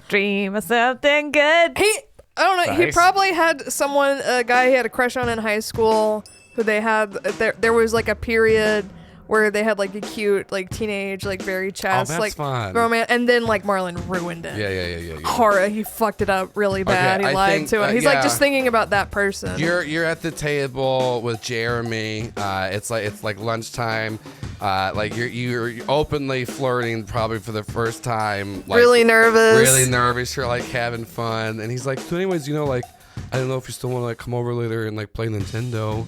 E: Dream of something good.
C: I don't know. He
B: Nice.
C: probably had a guy he had a crush on in high school. Who they had there was like a period where they had like a cute like teenage like very chest
A: that's
C: like
A: fun.
C: romance, and then like Marlon ruined it.
A: Yeah.
C: Horror. He fucked it up really bad.
A: Okay,
C: he
A: I
C: lied
A: think,
C: to him. He's like
A: yeah.
C: just thinking about that person.
A: You're at the table with Jeremy. It's like lunchtime. Like you're openly flirting probably for the first time. Like,
C: really nervous.
A: Really nervous. You're like having fun, and he's like, "So anyways, like, I don't know if you still want to like come over later and like play Nintendo."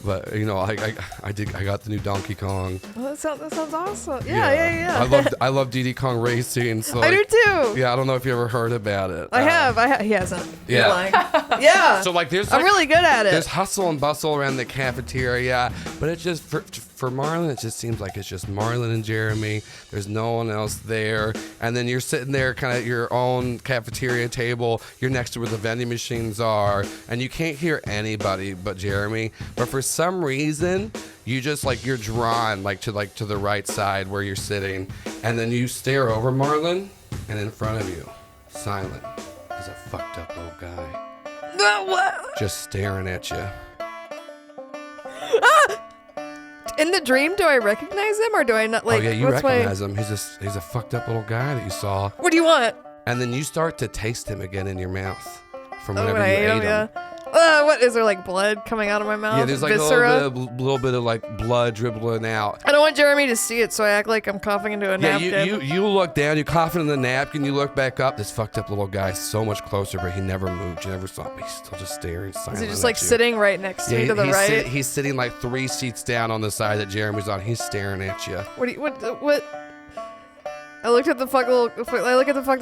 A: But I got the new Donkey Kong.
C: Well, that sounds awesome. Yeah.
A: I love Diddy Kong Racing. So
C: I do too.
A: Yeah, I don't know if you ever heard about it.
C: I have. He hasn't.
A: Yeah.
C: You're lying. Yeah.
A: So like
C: I'm really good at
A: There's
C: it.
A: hustle and bustle around the cafeteria, but it just for Marlon, it just seems like it's just Marlon and Jeremy. There's no one else there, and then you're sitting there, kind of your own cafeteria table. You're next to where the vending machines are, and you can't hear anybody but Jeremy. But for some reason, you just you're drawn to the right side where you're sitting, and then you stare over Marlon, and in front of you, silent, is a fucked up little guy. Just staring at you.
C: In the dream, do I recognize him or do I not? Like,
A: oh yeah, you
C: what's
A: recognize him. He's a fucked up little guy that you saw.
C: What do you want?
A: And then you start to taste him again in your mouth from
C: Oh,
A: whenever
C: when I
A: you
C: ate
A: ate
C: him,
A: him.
C: yeah. What is there, like blood coming out of my mouth?
A: Yeah, there's like
C: Viscera?
A: a little bit of like blood dribbling out.
C: I don't want Jeremy to see it, so I act like I'm coughing into a napkin.
A: Yeah, you look down, you coughing in the napkin, you look back up. This fucked up little guy so much closer, but he never moved. You never saw him. He's still just staring silently.
C: Is he just like sitting right next to you to the right?
A: He's sitting like 3 seats down on the side that Jeremy's on. He's staring at you.
C: What? I looked at the fucked up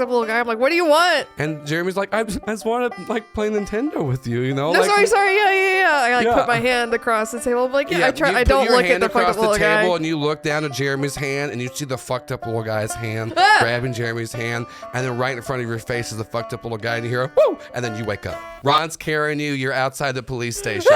C: little guy. I'm like, what do you want?
A: And Jeremy's like, I just want to like play Nintendo with you,
C: No,
A: like,
C: sorry, yeah. I
A: Yeah.
C: put my hand across the table. I'm like,
A: you
C: I
A: put
C: don't
A: your
C: look at
A: hand
C: the fucked
A: across
C: up little
A: the
C: guy.
A: table and you look down at Jeremy's hand and you see the fucked up little guy's hand grabbing Jeremy's hand, and then right in front of your face is the fucked up little guy, and you hear a woo, and then you wake up. Ron's carrying you. You're outside the police station.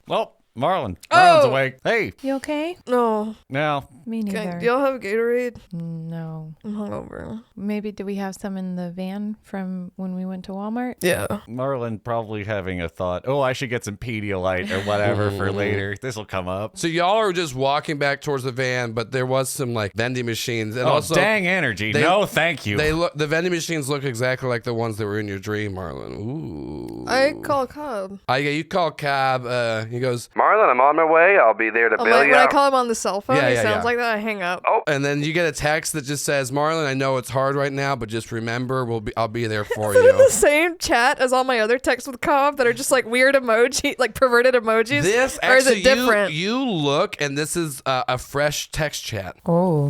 B: Well, Marlon's
C: Oh.
B: awake. Hey,
E: You okay?
C: No.
B: now
E: Me neither.
C: Do y'all have Gatorade?
E: No.
C: I'm hungover.
E: Maybe do we have some in the van from when we went to Walmart?
C: Yeah.
B: Marlon probably having a thought, oh, I should get some Pedialyte or whatever for later. This will come up.
A: So y'all are just walking back towards the van, but there was some like vending machines, and
B: Oh,
A: also
B: dang energy. No, thank you.
A: the vending machines look exactly like the ones that were in your dream, Marlon. Ooh.
C: I call Cobb.
A: Yeah, you call Cab. He goes,
D: Marlon, I'm on my way. I'll be there to bail
C: When
D: you
C: I
D: out.
C: call him on the cell phone,
A: Yeah,
C: he
A: yeah,
C: sounds
A: yeah.
C: like that. I hang up.
A: and then you get a text that just says, Marlon, I know it's hard right now, but just remember, I'll be there for
C: Is it in the
A: you.
C: same chat as all my other texts with Cobb that are just like weird emoji, like perverted emojis?
A: This
C: or is
A: actually,
C: it different?
A: you look, and this is a fresh text chat.
E: Oh.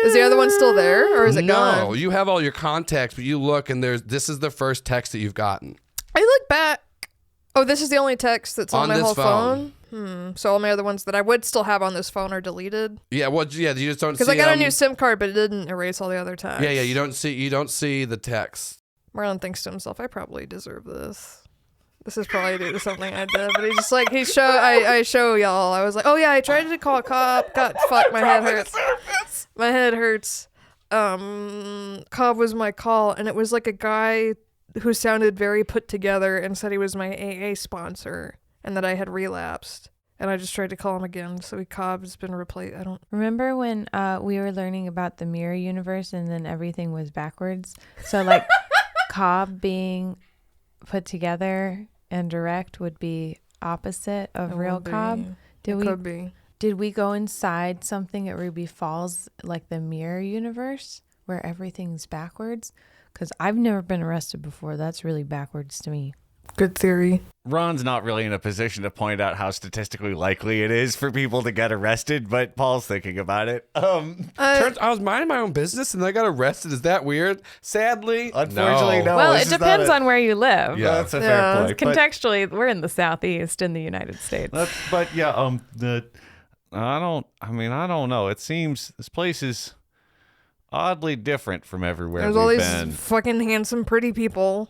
C: Is the other one still there, or is it
A: No,
C: gone?
A: you have all your contacts, but you look, and this is the first text that you've gotten.
C: I look back. Oh, this is the only text that's on my
A: this
C: whole
A: phone.
C: So all my other ones that I would still have on this phone are deleted.
A: Yeah, you just don't see
C: Because I got a
A: them.
C: new SIM card, but it didn't erase all the other texts.
A: Yeah, you don't see the text.
C: Marlon thinks to himself, I probably deserve this. This is probably due to something I did. But I show y'all. I was like, oh yeah, I tried to call a cop. God, fuck, my head hurts. My head hurts. Cobb was my call, and it was like a guy who sounded very put together and said he was my AA sponsor and that I had relapsed. And I just tried to call him again. So Cobb's been replaced. I don't.
E: Remember when we were learning about the mirror universe and then everything was backwards? So like Cobb being put together and direct would be opposite of
C: It
E: Real
C: would be.
E: Cobb?
C: Could be.
E: Did we go inside something at Ruby Falls, like the mirror universe, where everything's backwards? Because I've never been arrested before. That's really backwards to me.
C: Good theory.
B: Ron's not really in a position to point out how statistically likely it is for people to get arrested, but Paul's thinking about it.
A: I was minding my own business and I got arrested. Is that weird? Sadly,
B: Unfortunately, no.
E: Well,
B: this
E: it
B: is not
E: depends
B: a-
E: on where you live.
A: Yeah.
B: That's a
C: Yeah.
B: fair point. but-
E: Contextually, we're in the Southeast in the United States.
B: But yeah, I don't know. It seems this place is oddly different from everywhere
C: There's all
B: we've
C: these
B: been.
C: fucking handsome, pretty people.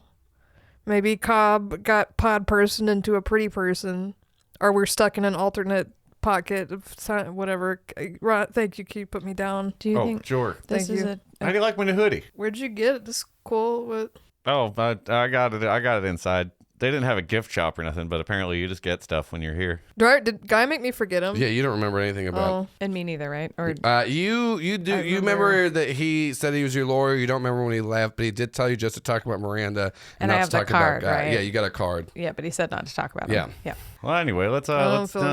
C: Maybe Cobb got pod person into a pretty person, or we're stuck in an alternate pocket of whatever. Ron, thank you. Can you put me down?
E: Do you
B: Oh,
E: think
B: sure.
E: this
C: Thank
E: is
C: you.
B: How do you like my new hoodie?
C: Where'd you get it? This cool. What?
B: Oh, but I got it inside. They didn't have a gift shop or nothing, but apparently you just get stuff when you're here.
C: Did Guy make me forget him?
A: Yeah, you don't remember anything about.
C: Oh,
E: And me neither, right? Or
A: You do. You remember that he said he was your lawyer. You don't remember when he left, but he did tell you just to talk about Miranda
E: And
A: not
E: I have
A: to
E: the
A: talk
E: card,
A: about Guy.
E: right?
A: Yeah, you got a card.
E: yeah, but he said not to talk about
A: Yeah.
E: him. Yeah.
B: Well, anyway, let's
C: I don't
B: let's
C: feel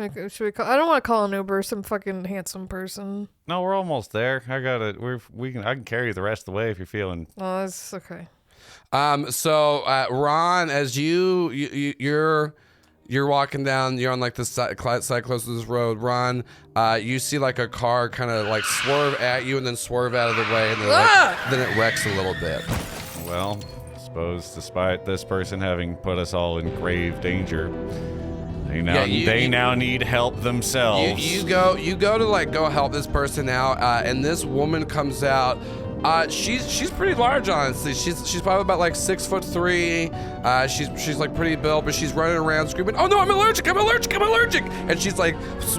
C: good. Should we call? I don't want to call an Uber. Some fucking handsome person.
B: No, we're almost there. I can carry you the rest of the way if you're feeling.
C: Oh, that's okay.
A: So Ron, as you're walking down, you're on like the side close to this road. Ron, you see like a car kind of like swerve at you and then swerve out of the way, and then it wrecks a little bit.
B: Well, I suppose despite this person having put us all in grave danger, they now need help themselves.
A: You go to like go help this person out, and this woman comes out. She's pretty large, honestly. She's probably about like 6'3". She's like pretty built, but she's running around screaming, "Oh no, I'm allergic! I'm allergic! I'm allergic!" And she's like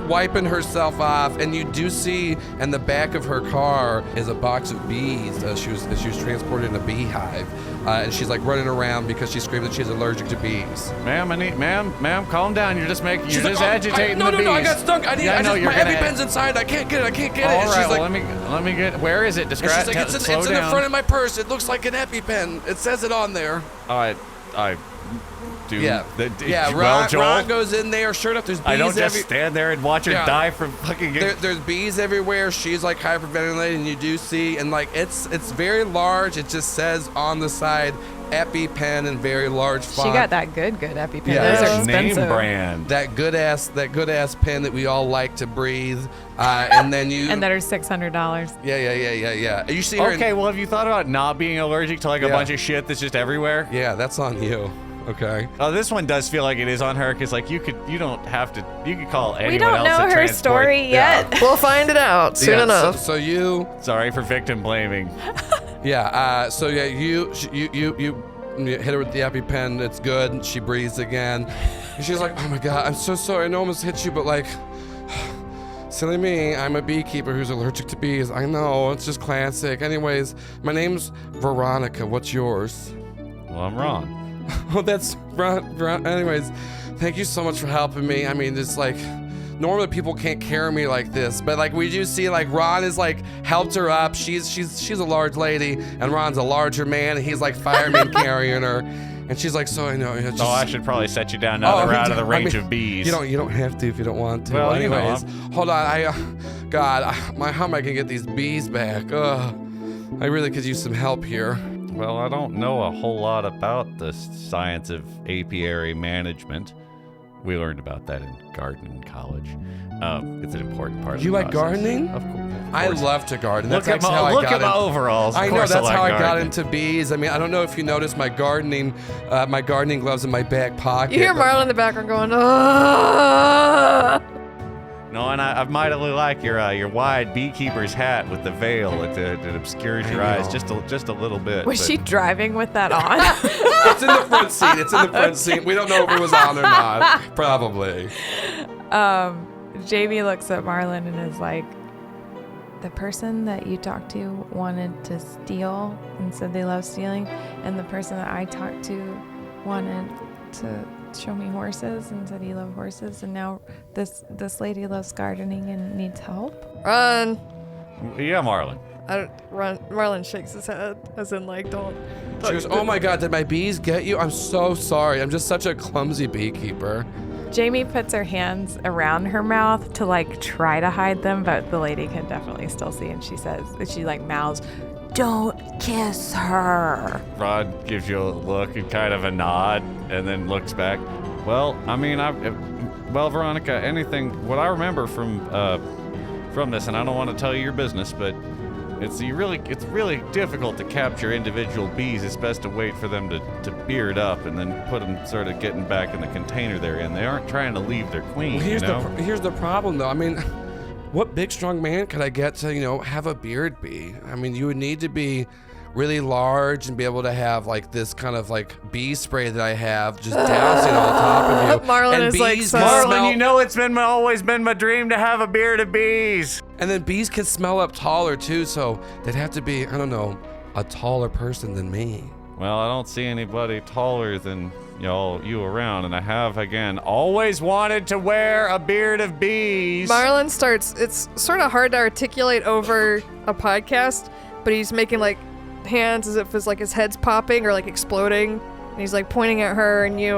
A: wiping herself off. And you do see in the back of her car is a box of bees. She was transported in a beehive, and she's like running around because she's screaming that she's allergic to bees.
B: Ma'am, calm down. You're just
A: She's like,
B: agitating
A: no,
B: the bees.
A: No, I got stunk. My EpiPen's inside. I can't get it.
B: All
A: And
B: right,
A: she's like,
B: let me get. Where is it?
A: and
B: Describe.
A: she's like, it's in the front of my purse. It looks like an EpiPen. It says it on there.
B: I do.
A: Yeah.
B: Well, Joel,
A: Ron goes in there. Sure enough, there's bees.
B: I don't just stand there and watch her die from fucking.
A: There's bees everywhere. She's like hyperventilating, and you do see, and like it's very large. It just says on the side EpiPen in very large font.
E: She got that good EpiPen.
A: Yeah.
E: Those are
B: Name
E: expensive.
B: brand.
A: That good ass pen that we all like to breathe. And then you.
E: And that are $600.
A: Yeah. You see her.
B: Okay, well, have you thought about not being allergic to like a bunch of shit that's just everywhere?
A: Yeah, that's on you. Okay.
B: Oh, this one does feel like it is on her because like you could call anyone
E: We don't
B: else
E: know
B: a
E: her
B: transport.
E: story
A: Yeah.
E: yet.
C: We'll find it out soon enough.
A: So you.
B: Sorry for victim blaming.
A: Yeah. You hit her with the EpiPen. It's good. She breathes again. And she's like, "Oh my God, I'm so sorry. I know I almost hit you, but like, silly me. I'm a beekeeper who's allergic to bees. I know. It's just classic. Anyways, my name's Veronica. What's yours?"
B: Well, I'm wrong.
A: Well, that's Ron. Anyways, thank you so much for helping me. I mean, it's like. Normally people can't carry me like this, but like we do see like Ron is like helped her up. She's a large lady, and Ron's a larger man, and he's like fireman carrying her, and she's like, "So I know." Just,
B: I should probably set you down now that we're out of the range of bees.
A: You don't have to if you don't want to.
B: Well,
A: anyways, hold on. How am I gonna get these bees back? I really could use some help here.
B: Well, I don't know a whole lot about the science of apiary management. We learned about that in gardening college. It's an important part of
A: You
B: the
A: like
B: process.
A: gardening?
B: Of course.
A: I love to garden. That's
B: Look
A: actually how I
B: at
A: got
B: my
A: into
B: overalls. Of
A: I know
B: course
A: that's
B: like
A: how I got
B: gardening.
A: into bees. I mean, I don't know if you noticed my gardening gloves in my back pocket.
C: You hear
A: but-
C: Marlon in the background going, "Ah!"
B: No, and I mightily like your wide beekeeper's hat with the veil. It obscures your eyes just a little bit.
E: Was
B: but-
E: she driving with that on?
A: It's in the front seat. We don't know if it was on or not. Probably.
E: JB looks at Marlon and is like, the person that you talked to wanted to steal and said they love stealing, and the person that I talked to wanted to show me horses and said he loved horses, and now this lady loves gardening and needs help.
C: Run.
B: Yeah, Marlon.
C: Run. Marlon shakes his head, as in like, don't.
A: She goes, oh my God, did my bees get you? I'm so sorry. I'm just such a clumsy beekeeper.
E: Jamie puts her hands around her mouth to like try to hide them, but the lady can definitely still see. And she says, she like mouths, "Don't kiss her."
B: Rod gives you a look and kind of a nod, and then looks back. Well, I mean, well, Veronica, what I remember from this, and I don't want to tell you your business, but it's really difficult to capture individual bees. It's best to wait for them to beard up and then put them sort of getting back in the container they're in. They aren't trying to leave their queen.
A: Well, here's the problem, though. I mean, what big strong man could I get to, have a beard bee? I mean, you would need to be really large and be able to have like this kind of like bee spray that I have just dousing on top of you.
C: Marlon
A: and
C: is like,
A: bees
C: so-
A: can
B: Marlon,
A: smell-
B: you know it's always been my dream to have a beard of bees.
A: And then bees can smell up taller too, so they'd have to be, I don't know, a taller person than me.
B: Well, I don't see anybody taller than you around, and I have, again, always wanted to wear a beard of bees.
C: Marlon starts, it's sort of hard to articulate over a podcast, but he's making like hands as if it's like his head's popping or like exploding. And he's like pointing at her and you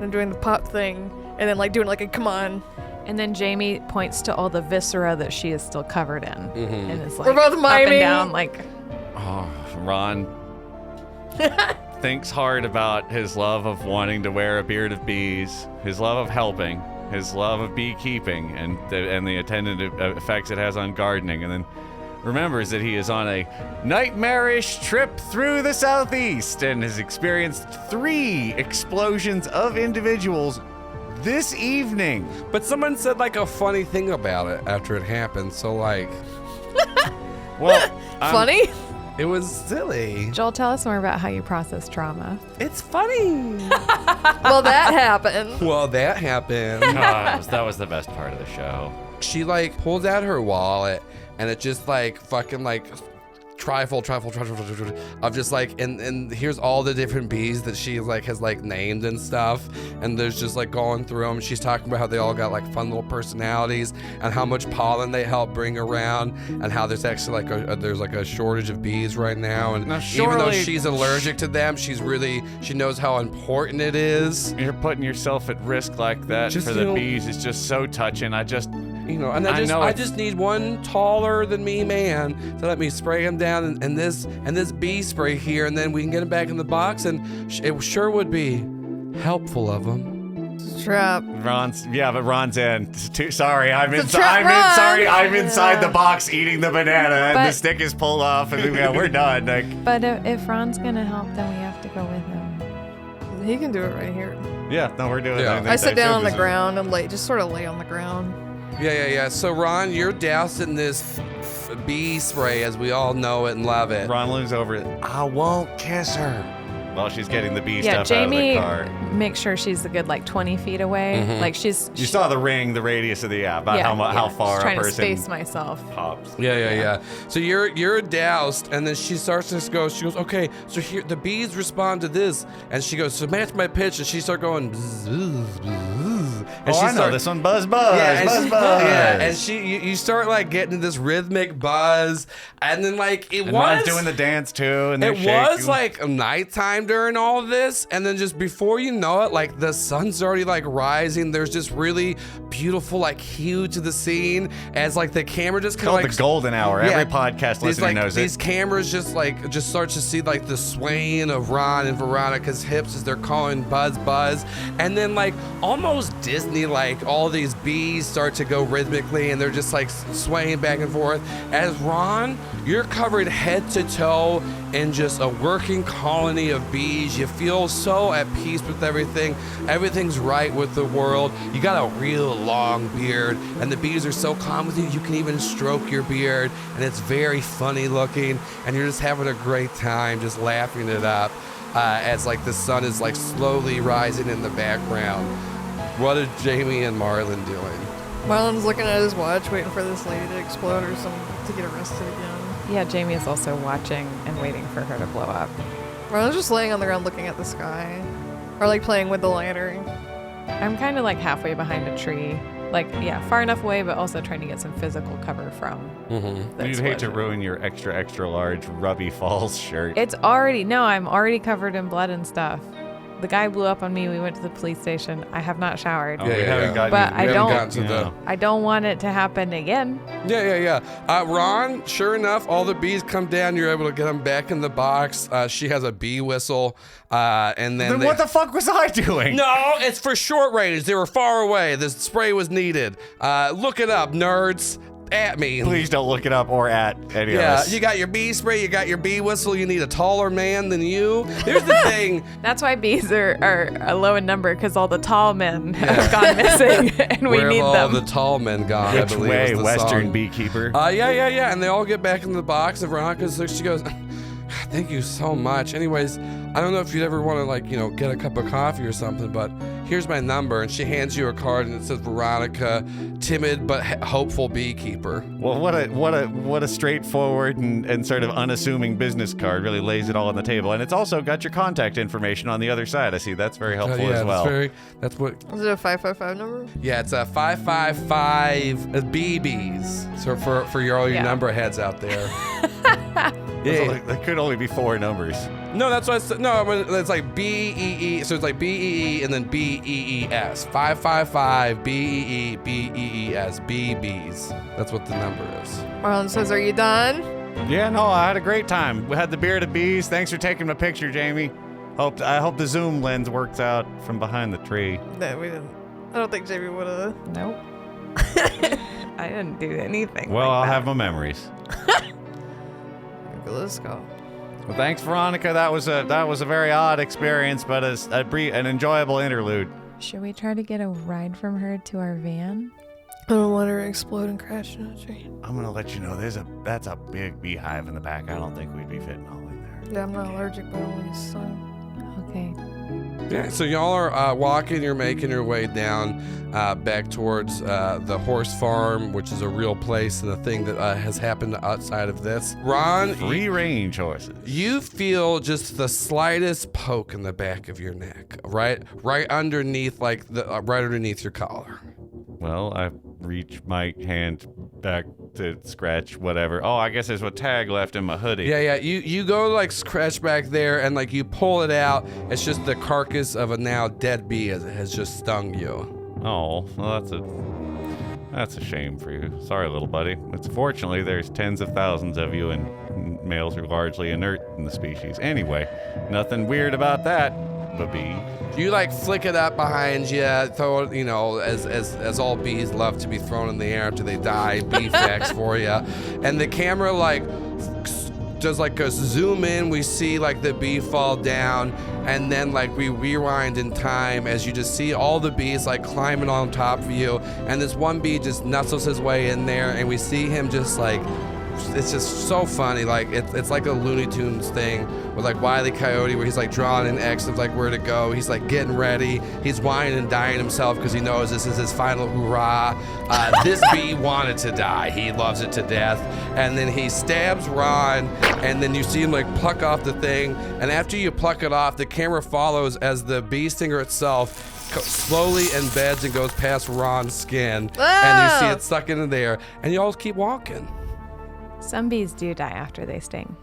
C: and doing the pop thing and then like doing like a come on.
E: And then Jamie points to all the viscera that she is still covered in. And is like
C: We're both
E: up
C: miming.
E: and down like,
B: Oh, Ron thinks hard about his love of wanting to wear a beard of bees, his love of helping, his love of beekeeping, and the attendant effects it has on gardening, and then remembers that he is on a nightmarish trip through the southeast and has experienced 3 explosions of individuals this evening.
A: But someone said like a funny thing about it after it happened, so like,
B: Well,
C: Funny?
A: it was silly.
E: Joel, tell us more about how you process trauma.
A: It's funny.
C: Well, that happened.
A: Well, that happened.
B: that was the best part of the show.
A: She like pulls out her wallet and it just like fucking like trifle of just like and here's all the different bees that she like has like named and stuff, and there's just like going through them. She's talking about how they all got like fun little personalities and how much pollen they help bring around, and how there's actually like there's like a shortage of bees right now, and
B: Now,
A: even though
B: surely-
A: she's allergic to them, she knows how important it is.
B: You're putting yourself at risk like that
A: Just,
B: for
A: you
B: the
A: know-
B: bees is just so touching.
A: And
B: I
A: I just need one taller than me man to let me spray him down and this bee spray here, and then we can get him back in the box, and it sure would be helpful of him.
C: Trap.
B: Ron's in. Sorry, I'm
C: It's a trap,
B: I'm
C: Ron.
B: inside the box eating the banana, and the
E: But-
B: stick is pulled off, and we're done. Like,
E: But if Ron's gonna help, then we have to go with him.
C: He can do it right here.
B: yeah, no, we're doing
A: Yeah.
B: it.
C: I sit down on the ground and just sort of lay on the ground.
A: Yeah. So Ron, you're dousing this bee spray as we all know it and love it.
B: Ron leans over. I won't kiss her. While she's getting the bee
E: Yeah,
B: stuff out of the
E: Jamie
B: car.
E: makes sure she's a good like 20 feet away. Like
B: You saw the ring, the radius of the about how far
E: Just trying
B: a
E: to
B: person
E: space myself.
B: pops.
A: Yeah. So you're doused, and then she starts to go. She goes, okay. So here the bees respond to this, and she goes, so match my pitch, and she start going. Bzz, bzz, bzz, and
B: I know this one. Buzz, buzz, buzz, buzz.
A: Yeah, and you start like getting this rhythmic buzz, and then like
B: And Ron's doing the dance too, and
A: It was like nighttime during all of this, and then just before you know it, like the sun's already like rising. There's just really beautiful like hue to the scene as like the camera just kind of
B: called
A: like
B: the golden hour.
A: Yeah.
B: Every podcast
A: these,
B: listener
A: like,
B: knows
A: these
B: it.
A: cameras just starts to see like the swaying of Ron and Veronica's hips as they're calling buzz buzz, and then like almost Disney like all these bees start to go rhythmically, and they're just like swaying back and forth as Ron, you're covered head to toe in just a working colony of bees. You feel so at peace with everything. Everything's right with the world. You got a real long beard, and the bees are so calm with you, you can even stroke your beard, and it's very funny looking, and you're just having a great time, just laughing it up as like the sun is like slowly rising in the background. What are Jamie and Marlon doing?
C: Marlon's looking at his watch, waiting for this lady to explode or to get arrested again.
E: Yeah, Jamie is also watching and waiting for her to blow up.
C: Marlon's just laying on the ground looking at the sky. Or like playing with the lantern.
E: I'm kind of like halfway behind a tree, Like, yeah, far enough away, but also trying to get some physical cover from the
B: You'd hate
E: explosion.
B: to ruin your extra large Rubby Falls shirt.
E: I'm already covered in blood and stuff. The guy blew up on me. We went to the police station. I have not showered.
B: We haven't gotten
E: But
B: you-
E: I
B: we haven't
E: don't-
B: gotten to
A: Yeah.
E: I don't want it to happen again.
A: Yeah. Ron, sure enough, all the bees come down. You're able to get them back in the box. She has a bee whistle. And then
B: Then what the fuck was I doing?
A: No, it's for short range. They were far away. The spray was needed. Look it up, nerds. At me.
B: Please don't look it up or at any of
A: Yeah,
B: us.
A: you got your bee spray, you got your bee whistle, you need a taller man than you. Here's the thing.
E: That's why bees are low in number, because all the tall men have gone missing, and we
A: Where
E: need
A: have all
E: them.
A: the tall men gone? I
B: Which
A: believe
B: way,
A: was the
B: Western
A: song.
B: beekeeper?
A: Yeah. And they all get back in the box, and Veronica's like, she goes, thank you so much. Anyways, I don't know if you'd ever want to, get a cup of coffee or something, but here's my number. And she hands you a card, and it says Veronica, timid but hopeful beekeeper.
B: Well, what a straightforward and sort of unassuming business card. Really lays it all on the table, and it's also got your contact information on the other side. I see that's very helpful
A: Yeah,
B: as well.
A: that's what.
C: Is it a 555 number?
A: Yeah, it's a 555 BBs. So for all your
E: Yeah.
A: number heads out there.
B: There could only be 4 numbers.
A: No, that's what I said. No, it's like BEE. So it's like BEE and then BEES. 555 BEE BEES BBs. That's what the number is.
C: Marlon says, are you done?
B: Yeah, no, I had a great time. We had the bearded bees. Thanks for taking my picture, Jamie. I hope the zoom lens works out from behind the tree.
C: No, we didn't. I don't think Jamie would have.
E: Nope. I didn't do anything.
B: Well,
E: like
B: I'll
E: that.
B: have my memories.
C: Let's go.
B: Well, thanks, Veronica. That was a very odd experience, but an enjoyable interlude.
E: Should we try to get a ride from her to our van?
C: I don't want her to explode and crash in a tree.
B: I'm gonna let you know that's a big beehive in the back. I don't think we'd be fitting all in there.
C: Yeah, I'm not allergic, but only sun.
E: Okay.
A: Yeah, so y'all are walking, you're making your way down back towards the horse farm, which is a real place and a thing that has happened outside of this. Ron,
B: Free range horses.
A: you feel just the slightest poke in the back of your neck, right underneath, right underneath your collar.
B: Well, I reach my hand back to scratch whatever. Oh, I guess there's a tag left in my hoodie.
A: Yeah. You go to scratch back there and you pull it out. It's just the carcass of a now dead bee as it has just stung you.
B: Oh, well, that's a shame for you. Sorry, little buddy. Fortunately, there's tens of thousands of you, and males are largely inert in the species. Anyway, nothing weird about that, bee.
A: You flick it up behind you, throw it, as all bees love to be thrown in the air after they die, bee facts for you. And the camera does a zoom in, we see the bee fall down, and then we rewind in time as you just see all the bees climbing on top of you, and this one bee just nuzzles his way in there, and we see him just it's just so funny. It's like a Looney Tunes thing with Wile E. Coyote, where he's drawing an X of where to go. He's getting ready. He's whining and dying himself because he knows this is his final hurrah. This bee wanted to die. He loves it to death. And then he stabs Ron, and then you see him pluck off the thing. And after you pluck it off, the camera follows as the bee stinger itself slowly embeds and goes past Ron's skin. And you see it suck into there. And you all keep walking.
E: Some bees do die after they sting.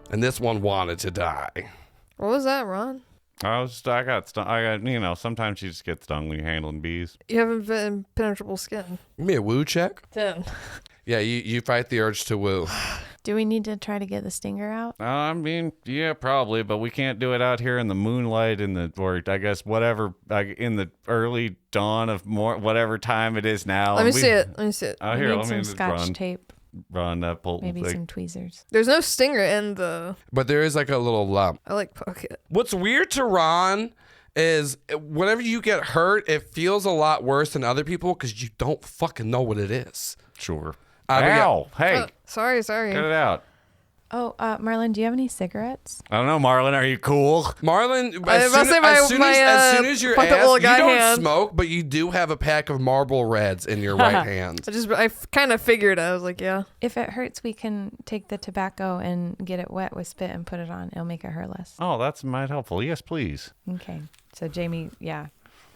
A: And this one wanted to die.
C: What was that, Ron?
B: I got stung. Sometimes you just get stung when you're handling bees.
C: You have impenetrable skin.
A: Give me a woo check.
C: 10.
A: Yeah, you fight the urge to woo.
E: Do we need to try to get the stinger out?
B: I mean, yeah, probably, but we can't do it out here in the moonlight or I guess whatever, in the early dawn of whatever time it is now.
C: Let me see it.
B: Oh,
E: We
B: here,
E: need
B: let me
E: some
B: just
E: scotch tape.
B: Run that pull.
E: Maybe some tweezers.
C: There's no stinger in the...
A: But there is a little lump.
C: I poke it.
A: What's weird to Ron is whenever you get hurt, it feels a lot worse than other people because you don't fucking know what it is.
B: Sure.
A: Yeah.
B: Ow! Hey,
C: Sorry.
B: cut it out.
E: Oh, Marlon, do you have any cigarettes?
B: I don't know, Marlon. Are you cool?
A: Marlon,
C: I must say
A: as soon as you're
C: pocket
A: asked,
C: little
A: you
C: guy
A: don't
C: hand.
A: smoke, but you do have a pack of Marlboro Reds in your right hand.
C: I kind of figured. I was like, yeah.
E: If it hurts, we can take the tobacco and get it wet with spit and put it on. It'll make it hurt less.
B: Oh, that's might helpful. Yes, please.
E: Okay. So Jamie,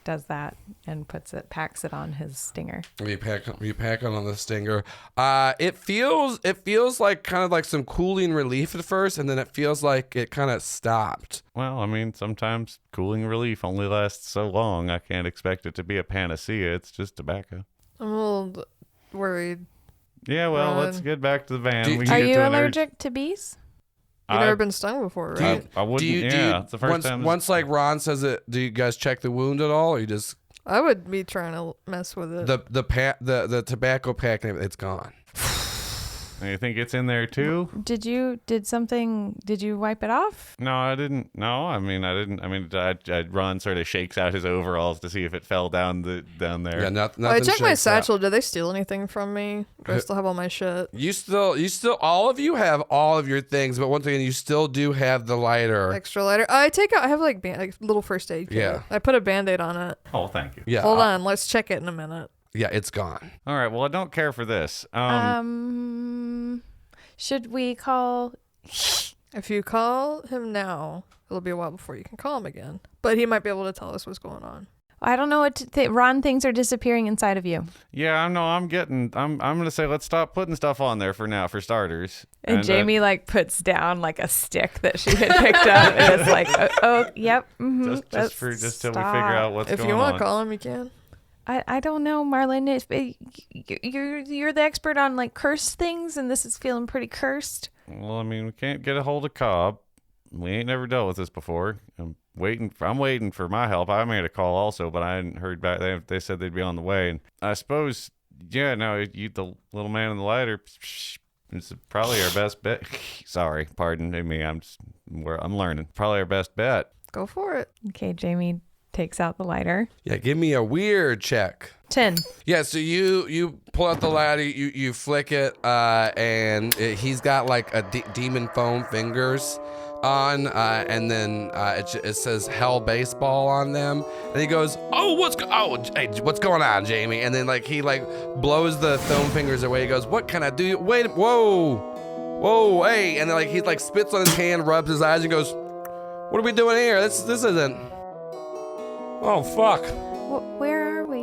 E: does that and packs it on his stinger.
A: You pack it on the stinger. It feels like kind of like some cooling relief at first, and then it feels like it kind of stopped.
B: Well, I mean, sometimes cooling relief only lasts so long. I can't expect it to be a panacea. It's just tobacco.
C: I'm a little worried.
B: Yeah, well,
C: Ron.
B: let's get back to the van. We can
E: Are
B: get
E: you
B: to an
E: allergic to bees?
C: You've never been stung before, right?
B: I wouldn't. It's the first time.
A: Once like Ron says it, do you guys check the wound at all, or you just
C: I would be trying to mess with it.
A: the tobacco pack? It's gone.
B: You think it's in there too?
E: Did you wipe it off?
B: No, I didn't. No, I didn't. Ron sort of shakes out his overalls to see if it fell down there.
A: Yeah, nothing.
C: I checked my
A: shakes out.
C: satchel. Did they steal anything from me? Do I still have all my shit?
A: You still, all of you have all of your things, but once again, you still do have the lighter.
C: Extra lighter. I have like little first aid kit.
A: Yeah.
C: I put a Band-Aid on it.
B: Oh, thank you.
A: Yeah.
C: Hold on. Let's check it in a minute.
A: Yeah, it's gone.
B: All right. Well, I don't care for this.
E: Should we call?
C: If you call him now, it'll be a while before you can call him again. But he might be able to tell us what's going on.
E: I don't know what to think. Ron, things are disappearing inside of you.
B: Yeah, I know. I'm gonna say let's stop putting stuff on there for now, for starters.
E: And Jamie puts down like a stick that she had picked up, and it's like, yep. Mm-hmm,
B: just till we figure out what's going on.
C: If you want to call him, you can.
E: I don't know, Marlon. You're the expert on like cursed things, and this is feeling pretty cursed.
B: Well, I mean, we can't get a hold of Cobb. We ain't never dealt with this before. I'm waiting for my help. I made a call also, but I hadn't heard back. They said they'd be on the way, and I suppose, yeah, no, you, the little man in the lighter, it's probably our best bet. Sorry, pardon me. I'm learning. Probably our best bet.
C: Go for it.
E: Okay, Jamie takes out the lighter.
A: Yeah, give me a weird check.
E: 10.
A: Yeah, so you pull out the lighter, you flick it, and he's got like a demon foam fingers on, and then it says Hell Baseball on them, and he goes, what's going on, Jamie? And then like he like blows the foam fingers away. He goes, what can I do? Wait, whoa, hey, and then like he like spits on his hand, rubs his eyes, and goes, what are we doing here? This isn't. Oh fuck.
E: Where are we?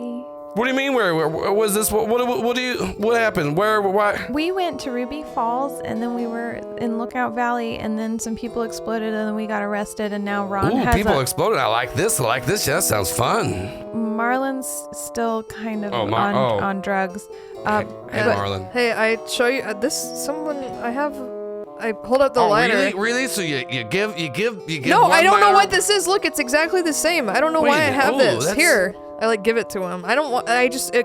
A: What do you mean? Where was this? What happened? Why?
E: We went to Ruby Falls, and then we were in Lookout Valley, and then some people exploded, and then we got arrested, and now Ron has
A: people exploded. I like this. Yeah, that sounds fun.
E: Marlon's still kind of on drugs.
A: Hey, Marlon.
C: Hey, I show you I hold up the lighter.
A: Really? So you give
C: No,
A: one
C: I don't know
A: lighter?
C: what this is. Look, it's exactly the same. I don't know why I have this. Here. I like give it to him. I don't want. It's in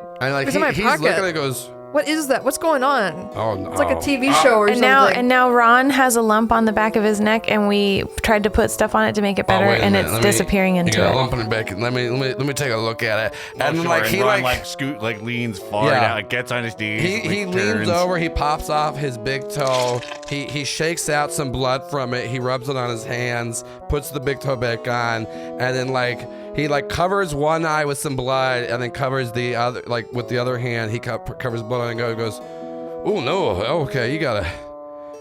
C: my
A: he's
C: pocket.
A: looking and goes,
C: What is that? What's going on?
A: oh no.
C: It's like a TV show or something.
E: And now Ron has a lump on the back of his neck, and we tried to put stuff on it to make it better, and it's disappearing into
A: You got
E: it.
A: a lump in the back. Let me take a look at it. And
B: Sure,
A: like
B: and
A: he
B: Ron,
A: like
B: leans forward out, gets on his knees.
A: he leans
B: turns.
A: over, he pops off his big toe, he shakes out some blood from it, he rubs it on his hands, puts the big toe back on, and then like he like covers one eye with some blood, and then covers the other, like with the other hand he covers blood and goes, oh no, okay, you got a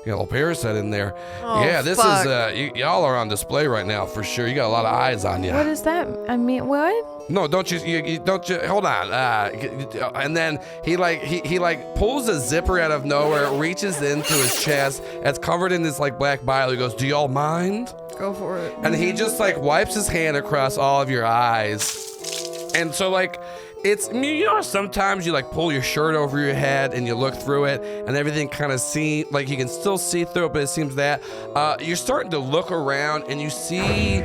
A: little parasite in there.
C: Oh,
A: yeah, this
C: fuck.
A: is y'all are on display right now for sure. You got a lot of eyes on you.
E: What is that? I mean, what?
A: No, don't you hold on. And then he pulls a zipper out of nowhere, reaches into his chest. It's covered in this like black bile. He goes, do y'all mind?
C: Go for it.
A: And he just like wipes his hand across all of your eyes. And so like, it's, you know, sometimes you like pull your shirt over your head and you look through it and everything kind of like you can still see through it, but it seems that you're starting to look around and you see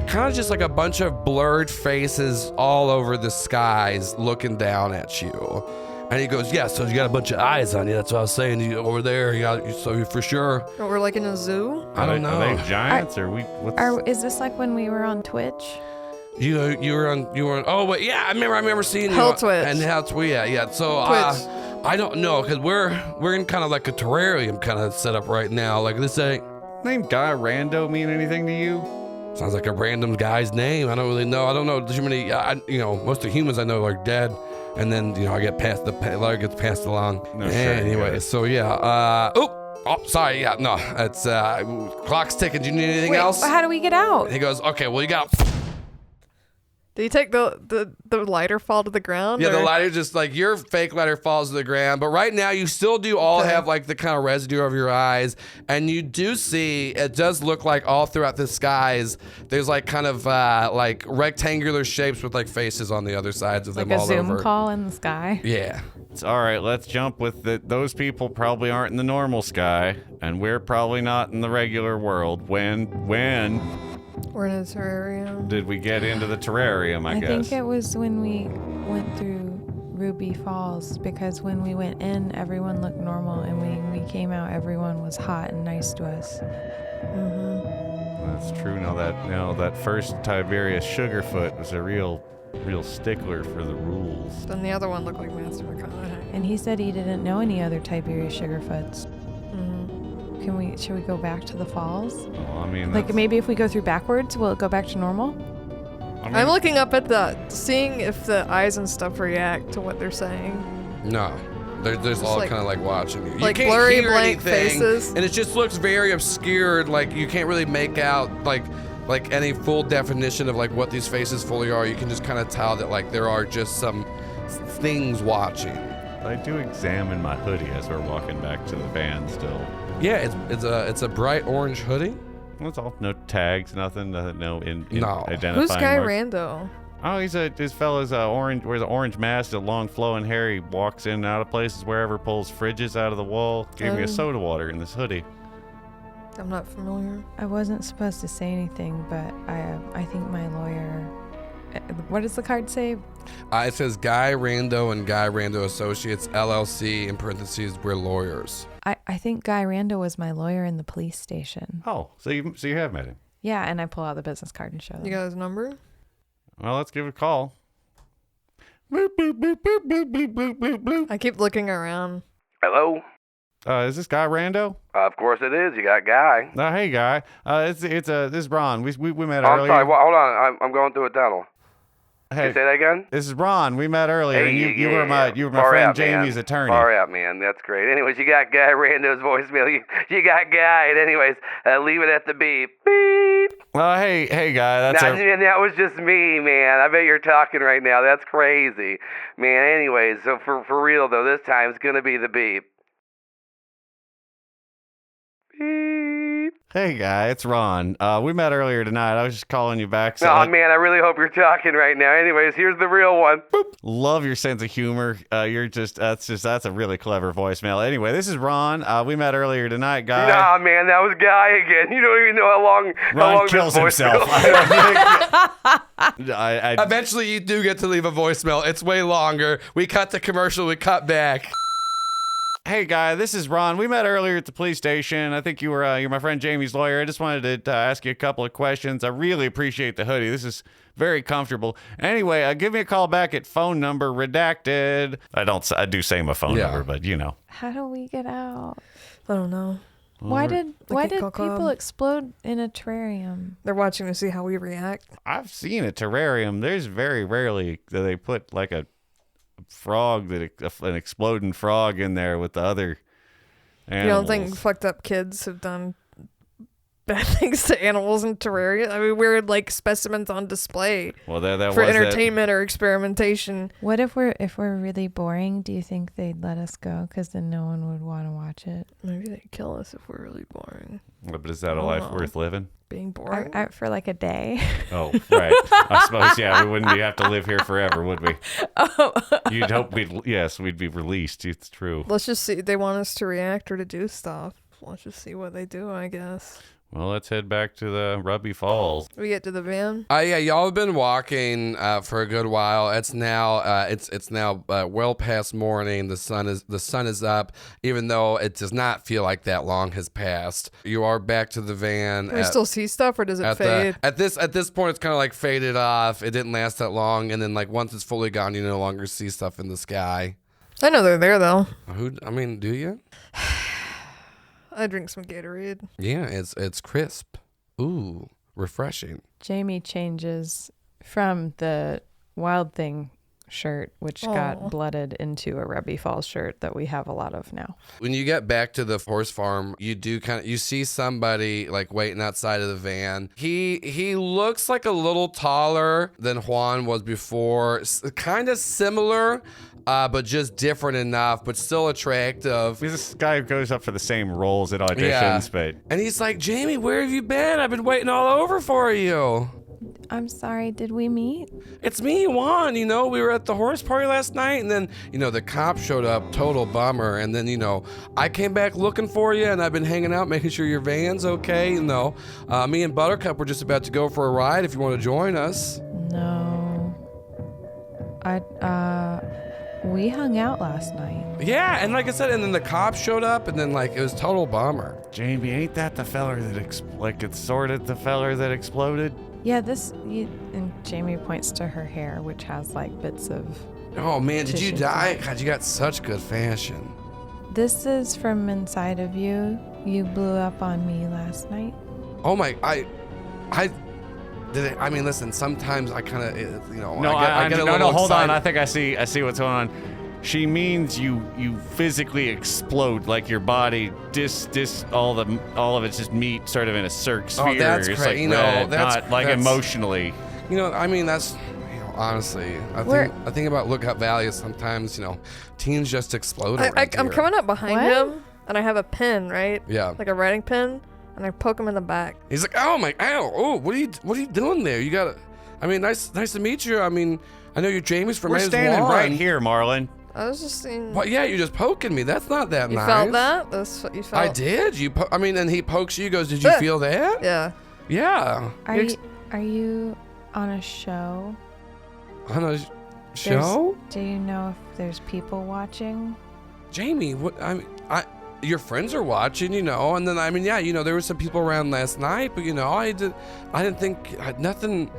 A: kind of just like a bunch of blurred faces all over the skies looking down at you. And he goes, yeah, so you got a bunch of eyes on you. That's what I was saying. You over there, so for sure.
C: Oh, we're like in a zoo?
A: I don't know.
B: Are they giants or we?
E: Is this like when we were on Twitch?
A: You were on. Oh, but yeah, I remember seeing
C: Hell
A: you.
C: Twitch.
A: And Hell Twitch, yeah. So
C: Twitch.
A: I don't know, cause we're in kind of like a terrarium kind of setup right now. Like this ain't.
B: Name Guy Rando mean anything to you?
A: Sounds like a random guy's name. I don't really know. I don't know too many. Most of the humans I know are dead, and then I get passed the letter gets passed along.
B: No, sure,
A: anyway,
B: yeah.
A: so yeah. Oh, sorry. Yeah, no. It's clock's ticking. Do you need anything else?
E: How do we get out?
A: He goes, okay. Well, you got.
C: Did you take the lighter fall to the ground?
A: Yeah, the
C: or-
A: lighter just like your fake lighter falls to the ground, but right now you still do all
C: Okay.
A: have like the kind of residue over your eyes, and you do see it does look like all throughout the skies there's like kind of like rectangular shapes with like faces on the other sides of
E: Like
A: them
E: a
A: all
E: Zoom
A: over.
E: call in the sky.
A: Yeah.
B: It's all right. Let's jump with those people probably aren't in the normal sky, and we're probably not in the regular world. When
C: We're in a terrarium.
B: did we get into the terrarium? I guess.
E: think it was when we went through Ruby Falls, because when we went in, everyone looked normal, and when we came out, everyone was hot and nice to us.
B: That's true. Now that first Tiberius Sugarfoot was a real stickler for the rules.
C: Then the other one looked like Master McConaughey.
E: And he said he didn't know any other Tiberius Sugarfoots. Should we go back to the falls?
B: Well, I mean,
E: Like
B: that's-
E: maybe if we go through backwards, will it go back to normal?
B: I mean,
C: I'm looking up at seeing if the eyes and stuff react to what they're saying.
A: No. They're just all
C: like-
A: kind of like watching you. You
C: like
A: can't
C: blurry,
A: hear
C: blank
A: anything,
C: faces.
A: and it just looks very obscured. Like you can't really make out like any full definition of like what these faces fully are. You can just kind of tell that like there are just some things watching.
B: I do examine my hoodie as we're walking back to the van still.
A: Yeah, it's a bright orange hoodie.
B: That's all. No tags, nothing. No
A: No.
B: identifying
C: Who's Guy
B: marks.
C: Rando?
B: Oh, this fella's orange. Wears an orange mask, a long flowing hair. He walks in and out of places wherever, pulls fridges out of the wall. Gave me a soda water in this hoodie.
C: I'm not familiar.
E: I wasn't supposed to say anything, but I think my lawyer. What does the card say?
A: It says Guy Rando and Guy Rando Associates LLC in parentheses. We're lawyers.
E: I think Guy Rando was my lawyer in the police station.
B: Oh, so you have met him.
E: Yeah, and I pull out the business card and show them.
C: You got his number?
B: Well, let's give it a call. Boop, boop, boop, boop, boop, boop, boop, boop, boop.
C: I keep looking around.
D: Hello?
B: Is this Guy Rando?
D: Of course it is. You got Guy.
B: Hey, Guy. This is Ron. We met
D: Oh, I'm
B: earlier.
D: sorry. Well, hold on. I'm going through a tunnel. Can
B: Hey,
D: you say that again?
B: this is Ron. We met earlier, and you were my
D: Far
B: friend
D: out, man.
B: Jamie's attorney.
D: Far out, man. That's great. Anyways, you got Guy Rando's voicemail. You got Guy. And anyways, leave it at the beep. Beep.
B: Hey, Guy. That's
D: Man, that was just me, man. I bet you're talking right now. That's crazy. Man, anyways, so for real, though, this time it's going to be the beep. Beep.
B: Hey, Guy. It's Ron. We met earlier tonight. I was just calling you back. So
D: Oh, man, I really hope you're talking right now. Anyways, here's the real one.
B: Love your sense of humor. That's a really clever voicemail. Anyway, this is Ron. We met earlier tonight, Guy.
D: Nah, man, that was Guy again. You don't even know how long
B: Ron kills
D: this voicemail
B: himself. I don't think- I
A: Eventually, you do get to leave a voicemail. It's way longer. We cut the commercial. We cut back.
B: Hey, Guy, this is Ron. We met earlier at the police station. I think you're my friend Jamie's lawyer. I just wanted to ask you a couple of questions. I really appreciate the hoodie. This is very comfortable. Anyway, give me a call back at phone number redacted. I do say my phone number, but you know.
E: How do we get out?
C: I don't know.
E: Why did
C: call
E: people
C: club.
E: explode in a terrarium?
C: They're watching to see how we react.
B: I've seen a terrarium. There's very rarely that they put like a frog, an exploding frog in there with the other animals.
C: You don't think fucked up kids have done bad things to animals in terraria? I mean, we're like specimens on display
B: Well, that
C: for
B: was
C: entertainment or experimentation.
E: What if we're really boring? Do you think they'd let us go? Because then no one would want to watch it.
C: Maybe they'd kill us if we're really boring.
B: But is that a life
C: Oh.
B: worth living?
C: Being boring?
E: For like a day.
B: Oh, right. I suppose, yeah, we wouldn't have to live here forever, would we? You'd hope we'd be released. It's true.
C: Let's just see. They want us to react or to do stuff. Let's just see what they do, I guess.
B: Well, let's head back to the Rubby Falls.
C: We get to the van.
A: Yeah, y'all have been walking for a good while. It's now it's now well past morning. The sun is up, even though it does not feel like that long has passed. You are back to the van.
C: Can we still see stuff, or does it fade?
A: At this point, it's kind of like faded off. It didn't last that long, and then like once it's fully gone, you no longer see stuff in the sky.
C: I know they're there though.
A: Do you?
C: I drink some Gatorade.
A: Yeah, it's crisp. Ooh, refreshing.
E: Jamie changes from the wild thing shirt, which got blooded into a Rebby Falls shirt that we have a lot of now.
A: When you get back to the horse farm, you see somebody like waiting outside of the van. He looks like a little taller than Juan was before, kind of similar, but just different enough, but still attractive.
B: This guy goes up for the same roles at auditions, but
A: and he's like, Jamie, where have you been? I've been waiting all over for you.
E: I'm sorry, did we meet?
A: It's me, Juan. We were at the horse party last night, and then, the cop showed up, total bummer. And then, I came back looking for you, and I've been hanging out, making sure your van's okay. Me and Buttercup were just about to go for a ride if you want to join us.
E: No. We hung out last night.
A: Yeah, and like I said, and then the cops showed up, and then, it was total bummer.
B: Jamie, ain't that the feller that it's sort of the feller that exploded?
E: Yeah, and Jamie points to her hair, which has bits of...
A: Oh, man, did you
E: tissue.
A: die? God, you got such good fashion.
E: This is from inside of you. You blew up on me last night.
A: Oh, my, I did it. I mean, listen, sometimes I kind of,
B: No,
A: I get a little
B: no, hold
A: excited.
B: on. I think I see what's going on. She means you physically explode, like your body, all of it's just meat, sort of in a sphere.
A: Oh, that's
B: It's
A: crazy.
B: red,
A: That's
B: not like emotionally.
A: I mean, that's, honestly, I think about Lookout Valley sometimes, teens just explode.
C: I'm coming up behind
E: What?
C: him, and I have a pin, right?
A: Yeah.
C: Like a writing pin, and I poke him in the back.
A: He's like, oh my, ow, oh, what are you doing there? You gotta, I mean, nice to meet you. I mean, I know you're Jamie's from
B: We're standing right here, Marlon.
C: I was just saying.
A: Well, yeah, you're just poking me. That's not that
C: You
A: nice.
C: felt that? That's what you felt.
A: I did. And he pokes you. Goes, did you feel that?
C: Yeah.
A: Yeah.
E: Are you on a show?
A: On a show?
E: Do you know if there's people watching?
A: Jamie, what? Your friends are watching, and then there were some people around last night, but I didn't think nothing.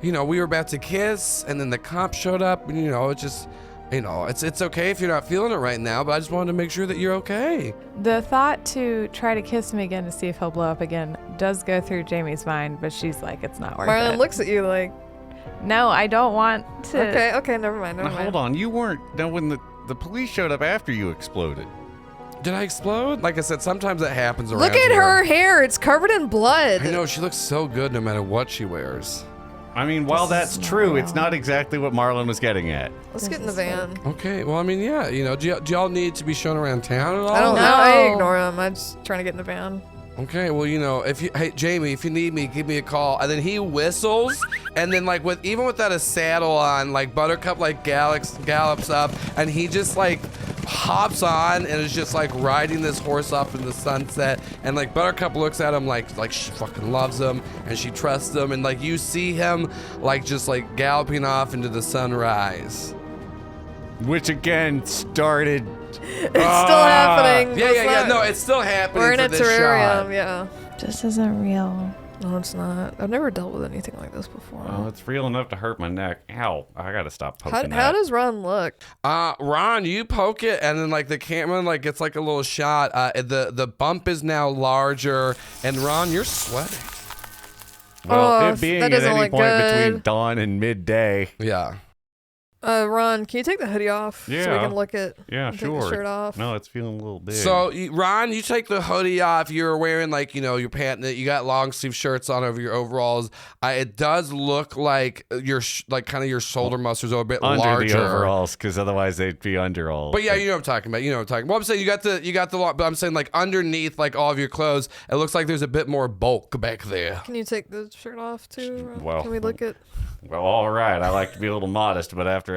A: We were about to kiss, and then the cop showed up, and it just. It's okay if you're not feeling it right now, but I just wanted to make sure that you're okay.
E: The thought to try to kiss him again to see if he'll blow up again does go through Jamie's mind, but she's like, it's not worth
C: Marlon
E: it.
C: looks at you like.
E: No, I don't want to.
C: Okay, never mind.
B: Now, hold on, you weren't. Now, when the police showed up after you exploded.
A: Did I explode? Like I said, sometimes that happens around
C: Look at
A: here.
C: her hair. It's covered in blood.
A: I know, she looks so good no matter what she wears.
B: I mean, while
E: This
B: that's
E: is
B: true,
E: not
B: it's not exactly what Marlon was getting at.
C: Let's get in the van.
A: Okay, well, I mean, yeah, do y'all need to be shown around town at all?
C: I don't know.
E: No.
C: I ignore him. I'm just trying to get in the van.
A: Okay, well, hey, Jamie, if you need me, give me a call. And then he whistles, and then even without a saddle on, Buttercup gallops up, and he just hops on and is just riding this horse up in the sunset. And Buttercup looks at him like she fucking loves him and she trusts him, and you see him just galloping off into the sunrise.
B: Which again started.
C: It's still happening.
A: Yeah. No, it's still happening.
C: We're in
A: for
C: a
A: this
C: terrarium.
A: shot.
C: Yeah.
E: This isn't real.
C: No, it's not. I've never dealt with anything like this before.
B: Oh, it's real enough to hurt my neck. Ow! I gotta stop poking
C: How does Ron look?
A: Ron, you poke it, and then the camera gets a little shot. The bump is now larger, and Ron, you're sweating.
B: Well,
C: Oh,
B: it being
C: that
B: at
C: doesn't
B: any
C: look
B: point
C: good.
B: between dawn and midday.
A: Yeah.
C: Ron, can you take the hoodie off so we
B: Yeah.
C: can look at?
B: Yeah,
C: take
B: sure.
C: The shirt off.
B: No, it's feeling a little big.
A: So, Ron, you take the hoodie off. You're wearing your pant. You got long sleeve shirts on over your overalls. It does look like your kind of your shoulder muscles are a bit
B: under
A: larger.
B: the overalls, because otherwise they'd be under all.
A: But yeah, you know what I'm talking about. Well, I'm saying you got the but I'm saying underneath all of your clothes, it looks like there's a bit more bulk back there.
C: Can you take the shirt off too? Ron?
B: Well,
C: can we look at?
B: Well, all right. I like to be a little modest, but after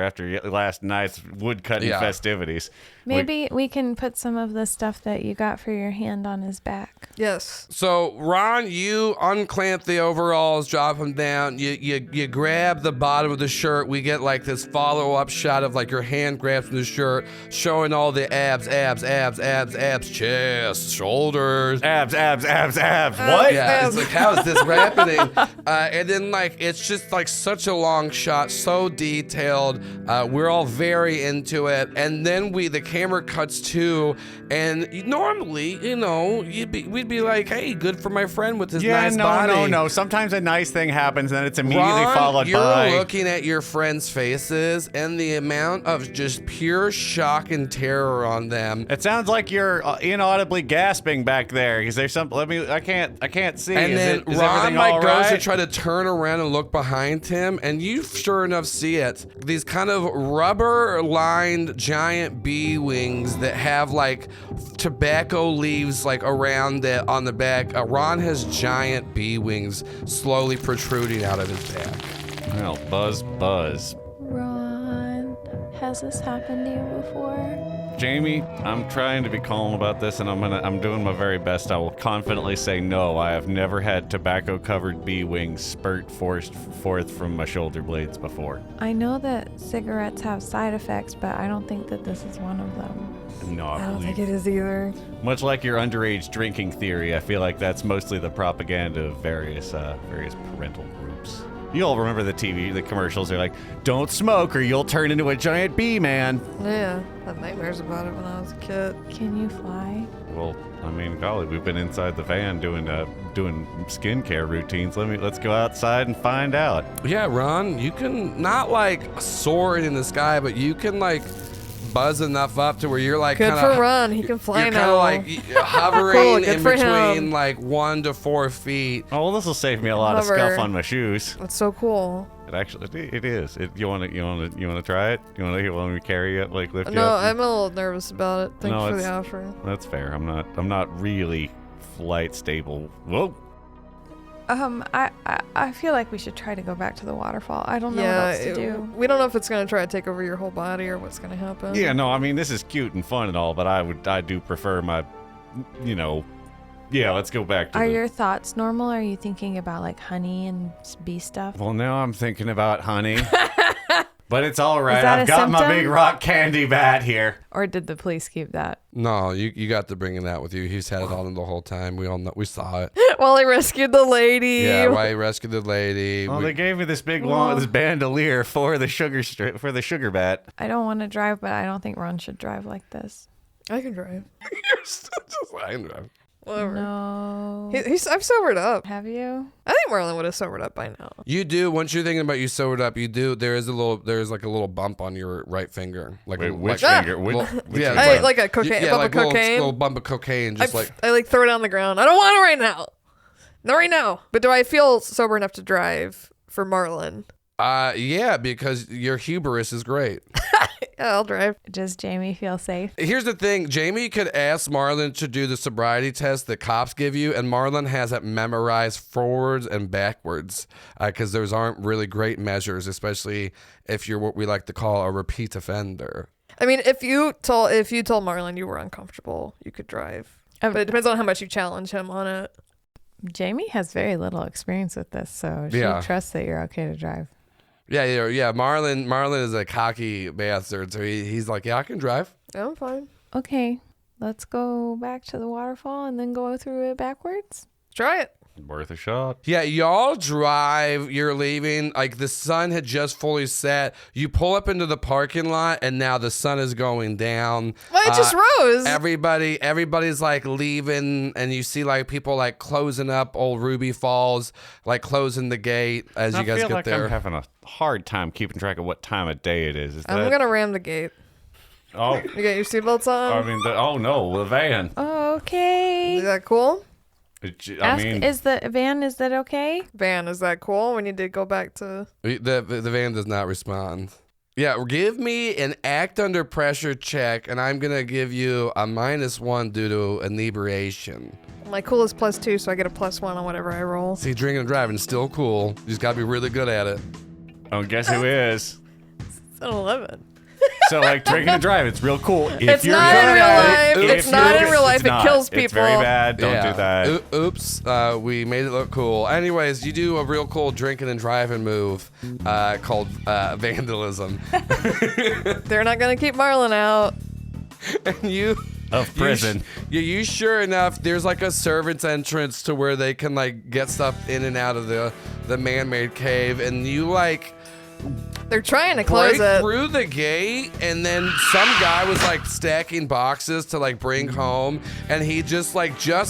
B: last night's woodcutting
A: Yeah.
B: festivities,
E: Maybe we can put some of the stuff that you got for your hand on his back.
C: Yes.
A: So Ron, you unclamp the overalls, drop them down. You grab the bottom of the shirt. We get this follow-up shot of your hand grabs from the shirt, showing all the abs, chest, shoulders.
B: abs.
C: What?
A: Yeah, it's how is this happening? And then it's just such a long shot, so detailed. We're all very into it. And then the camera cuts to, and normally, we'd we'd be like, hey, good for my friend with his nice
B: no,
A: body.
B: no. Sometimes a nice thing happens and then it's immediately
A: Ron,
B: followed
A: you're
B: by.
A: looking at your friends' faces and the amount of just pure shock and terror on them.
B: It sounds like you're inaudibly gasping back there. Is there something? I can't see.
A: And then
B: is
A: Ron
B: everything all
A: goes to
B: right?
A: try to turn around and look behind him, and you sure enough see it. These kind of rubber-lined giant bee wings that have like tobacco leaves like around it on the back. Ron has giant bee wings slowly protruding out of his back.
B: Well, buzz.
E: Ron, has this happened to you before?
B: Jamie, I'm trying to be calm about this, and I'm doing my very best. I will confidently say no. I have never had tobacco-covered bee wings spurt forth from my shoulder blades before.
E: I know that cigarettes have side effects, but I don't think that this is one of them.
B: No,
C: I don't think it is either.
B: Much like your underage drinking theory, I feel like that's mostly the propaganda of various parental groups. You all remember the commercials. They're like, don't smoke or you'll turn into a giant bee, man.
C: Yeah, I had nightmares about it when I was a kid.
E: Can you fly?
B: Well, I mean, golly, we've been inside the van doing skincare routines. Let's go outside and find out.
A: Yeah, Ron, you can not like soar in the sky, but you can like buzz enough up to where you're like
C: Good
A: kinda,
C: for Ron. He can fly
A: you're
C: now.
A: kind of like hovering
C: Cool, good
A: in
C: for
A: between
C: him.
A: like 1 to 4 feet.
B: Oh, well, this will save me a lot of
C: Hover.
B: scuff on my shoes.
C: That's so cool.
B: It is. You want to try it? You want me to carry it, like lift you
C: No,
B: up?
C: I'm a little nervous about it. Thanks
B: No,
C: for the
B: it's-
C: offer.
B: That's fair. I'm not really flight stable. Whoa.
E: I feel like we should try to go back to the waterfall. I don't know what else to do.
C: We don't know if it's gonna try to take over your whole body or what's gonna happen.
B: Yeah, no, I mean, this is cute and fun and all, but I do prefer my, let's go back to
E: Are your thoughts normal? Are you thinking about like honey and bee stuff?
B: Well, now I'm thinking about honey. But it's all right.
E: that
B: I've
E: a
B: got my
E: symptom?
B: big rock candy bat here.
E: Or did the police keep that?
A: No, you got to bring that with you. He's had it on him the whole time. We all know. We saw it.
C: While I rescued the lady.
A: Yeah, why he rescued the lady.
B: Well, they gave me this big this bandolier for the sugar bat.
E: I don't want to drive, but I don't think Ron should drive like this.
C: I can drive.
A: You're still just lying to him.
C: Whatever.
E: No.
C: I've sobered up.
E: Have you?
C: I think Marlon would have sobered up by now.
A: You do. Once you're thinking about you sobered up, you do. There's like a little bump on your right finger. Like
B: Wait,
A: a,
B: which
A: like,
B: finger?
A: little-
B: Which
A: yeah,
B: finger?
C: Like a cocaine,
A: yeah,
C: bump
A: like
C: of cocaine.
A: little bump of cocaine. Just like
C: I like throw it on the ground. I don't want it right now. Not right now. But do I feel sober enough to drive for Marlon?
A: yeah, because your hubris is great.
C: Yeah, I'll drive.
E: Does Jamie feel safe?
A: Here's the thing. Jamie could ask Marlon to do the sobriety test that cops give you, and Marlon has it memorized forwards and backwards because those aren't really great measures, especially if you're what we like to call a repeat offender.
C: I mean, if you told Marlon you were uncomfortable, you could drive. But it depends on how much you challenge him on it.
E: Jamie has very little experience with this, so she
A: Yeah.
E: trusts that you're okay to drive.
A: Yeah. Marlon is a cocky bastard, so he's like, yeah, I can drive.
C: I'm fine.
E: Okay, let's go back to the waterfall and then go through it backwards.
C: Try it.
B: Worth a shot.
A: Yeah, y'all drive, you're leaving, like the sun had just fully set. You pull up into the parking lot and now the sun is going down.
C: Well, it just rose.
A: Everybody's like leaving and you see like people like closing up old Ruby Falls, like closing the gate as you guys
B: I feel
A: get
B: like
A: there.
B: I'm having a hard time keeping track of what time of day it is.
C: I'm going to ram the gate.
B: Oh,
C: You got your seatbelts on?
B: I mean, the van.
E: Okay.
C: Is that cool?
E: Is that okay?
C: Van, is that cool? We need to go back to...
A: The van does not respond. Yeah, give me an act under pressure check and I'm going to give you a -1 due to inebriation.
C: My cool is +2, so I get a +1 on whatever I roll.
A: See, drinking and driving is still cool. You just got to be really good at it.
B: Oh, guess who is?
C: It's an 11.
B: So, like, drinking and driving, it's real cool.
C: It's not in real life. It's not in real life. It kills people.
B: It's very bad. Don't do that.
A: Oops. We made it look cool. Anyways, you do a real cool drinking and driving move called vandalism.
C: They're not going to keep Marlon out.
A: And you...
B: Of prison.
A: You sure enough, there's like a servant's entrance to where they can like get stuff in and out of the man-made cave. And you like...
C: They're trying to close
A: break
C: it.
A: through the gate, and then some guy was like stacking boxes to like bring home, and he just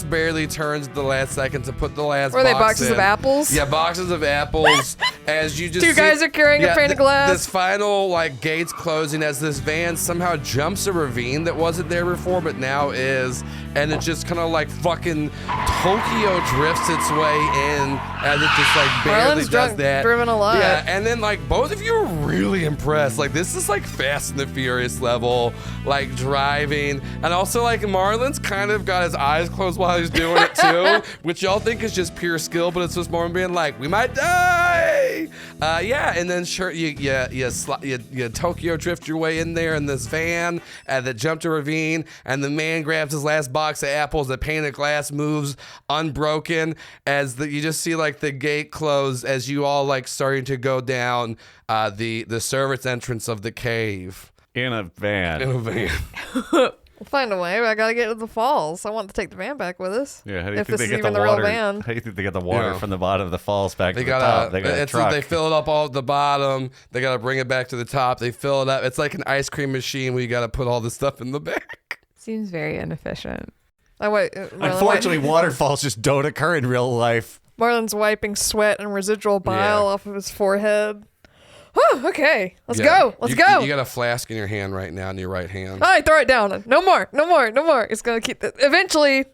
A: barely turns at the last second to put the last
C: Were they
A: box
C: boxes
A: in.
C: of apples?
A: Yeah, boxes of apples. As you just
C: Two
A: see-
C: guys are carrying a pane of glass.
A: This final like gates closing as this van somehow jumps a ravine that wasn't there before, but now is, and it just kind of like fucking Tokyo drifts its way in as it just like barely
C: Marlon's
A: does that.
C: driven a lot.
A: Yeah, and then like both of you are really impressed. Like this is like Fast and the Furious level, like driving, and also like Marlon's kind of got his eyes closed while he's doing it too, which y'all think is just pure skill, but it's just Marlon being like, "We might die." Yeah, and then sure you Tokyo drift your way in there in this van that jumped a ravine, and the man grabs his last box of apples. The pane of glass moves unbroken as you just see like the gate close as you all like starting to go down the service entrance of the cave
B: In a van.
A: in a van.
C: We'll find a way. I gotta get to the falls. I want to take the van back with us.
B: Yeah, how do you
C: If
B: think
C: this
B: they
C: is
B: get
C: even
B: the
C: the real
B: water?
C: van.
B: How do you think they get the water
A: Yeah.
B: from the bottom of the falls back
A: They
B: to the top?
A: gotta,
B: They got a truck.
A: they fill it up all at the bottom. They gotta bring it back to the top. They fill it up. It's like an ice cream machine where you gotta put all the stuff in the back.
E: Seems very inefficient.
B: Unfortunately, waterfalls just don't occur in real life.
C: Marlon's wiping sweat and residual bile off of his forehead. Okay, let's
A: Yeah.
C: go. Let's
A: You-
C: go.
A: You got a flask in your hand right now, in your right hand.
C: All right, throw it down. No more. It's gonna keep. Eventually,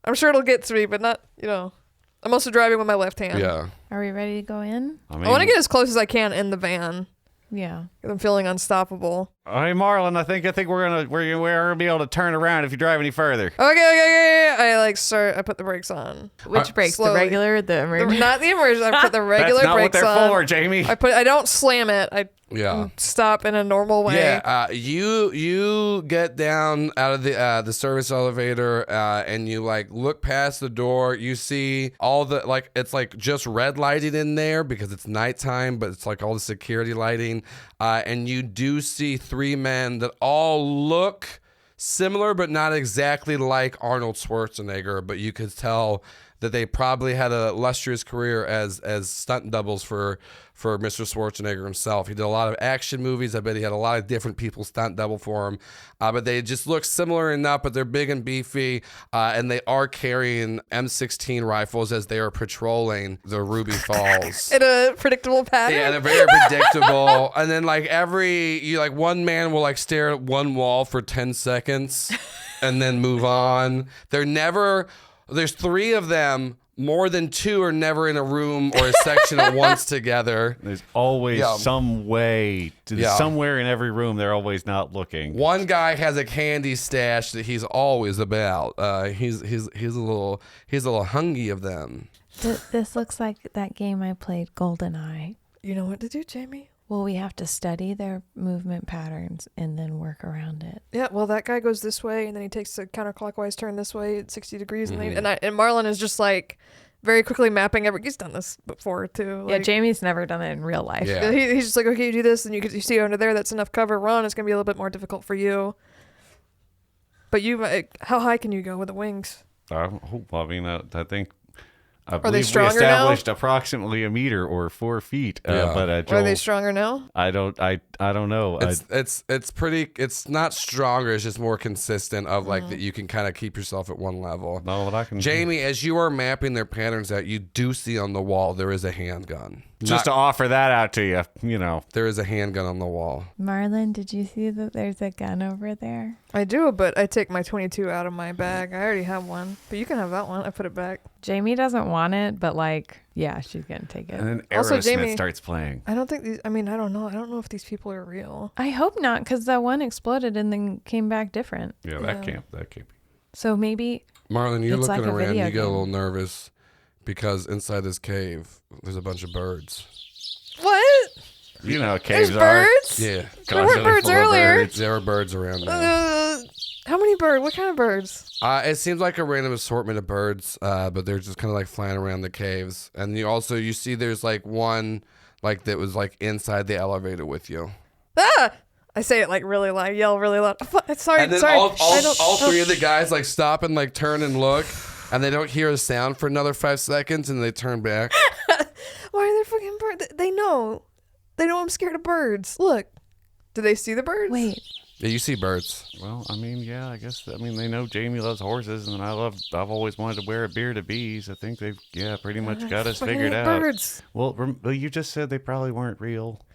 C: I'm sure it'll get to me, but not. I'm also driving with my left hand.
A: Yeah.
E: Are we ready to go in?
B: I mean,
C: I want to get as close as I can in the van.
E: Yeah.
C: 'Cause I'm feeling unstoppable.
B: Hey, Marlon, I think we're gonna be able to turn around if you drive any further.
C: Okay. I put the brakes on.
E: Which brakes?
C: slowly.
E: The regular or the emergency?
C: Not the emergency. I put the regular
B: That's not what
C: brakes
B: they're
C: on.
B: for, Jamie.
C: I don't slam it. I
A: Yeah.
C: stop in a normal way.
A: Yeah, you get down out of the service elevator and you like look past the door. You see all the it's like just red lighting in there because it's nighttime, but it's like all the security lighting. And you do see three men that all look similar, but not exactly like Arnold Schwarzenegger. But you could tell that they probably had a illustrious career as stunt doubles for Mr. Schwarzenegger himself. He did a lot of action movies. I bet he had a lot of different people stunt double for him. But they just look similar enough, but they're big and beefy. And they are carrying M16 rifles as they are patrolling the Ruby Falls.
C: In a predictable pattern.
A: Yeah, they're very predictable. And then one man will like stare at one wall for 10 seconds and then move on. There's three of them. More than two are never in a room or a section at once together.
B: There's always
A: Yeah.
B: some way.
A: Yeah.
B: Somewhere in every room, they're always not looking.
A: One guy has a candy stash that he's always about. He's a little hungry of them.
E: This looks like that game I played, GoldenEye.
C: You know what to do, Jamie.
E: Well, we have to study their movement patterns and then work around it.
C: Yeah, well, that guy goes this way, and then he takes a counterclockwise turn this way at 60 degrees, and Marlon is just like very quickly mapping he's done this before too.
E: Yeah, Jamie's never done it in real life.
A: Yeah.
C: He's just like, okay, you do this, and you see under there, that's enough cover. Run, it's gonna be a little bit more difficult for you. But how high can you go with the wings?
B: I think. I
C: Are they
B: believe we
C: stronger
B: established approximately 1 meter or 4 feet.
A: Yeah.
B: But
C: Are they
B: Joel,
C: stronger now?
B: I don't know.
A: It's not stronger. It's just more consistent of like that you can kind of keep yourself at one level.
B: know what I can.
A: Jamie, as you are mapping their patterns out, you do see on the wall there is a handgun.
B: Just to offer that out to you,
A: There is a handgun on the wall.
E: Marlon, did you see that there's a gun over there?
C: I do, but I take my 22 out of my bag. I already have one, but you can have that one. I put it back.
E: Jamie doesn't want it, but she's gonna take it.
B: And then
C: Also,
B: Aerosmith
C: Jamie-
B: starts playing.
C: I don't think these. I mean, I don't know. I don't know if these people are real.
E: I hope not, because that one exploded and then came back different.
B: Yeah, that can't be.
E: So maybe
A: Marlon, you're
E: It's
A: looking
E: like a
A: around.
E: video
A: You get a
E: game.
A: little nervous because inside this cave, there's a bunch of birds.
C: What?
B: You know,
C: There's
B: caves are.
C: birds?
A: Yeah,
C: There weren't birds
B: full of
C: earlier.
B: birds.
A: there are birds around now.
C: How many birds? What kind of birds?
A: It seems like a random assortment of birds, but they're just kind of like flying around the caves. And you see there's like one like that was like inside the elevator with you.
C: Ah! I say it like really loud, yell really loud. Sorry,
A: And then
C: sorry.
A: all three of the guys like stop and like turn and look, and they don't hear a sound for another 5 seconds, and they turn back.
C: Why are there fucking birds? They know. They know I'm scared of birds. Look. Do they see the birds?
E: Wait.
A: Yeah, you see birds.
B: Well, I mean, yeah, I guess. I mean, they know Jamie loves horses, and I've always wanted to wear a beard of bees. I think they've, pretty much got us
C: Fucking
B: figured
C: hate
B: out.
C: birds.
B: Well, you just said they probably weren't real.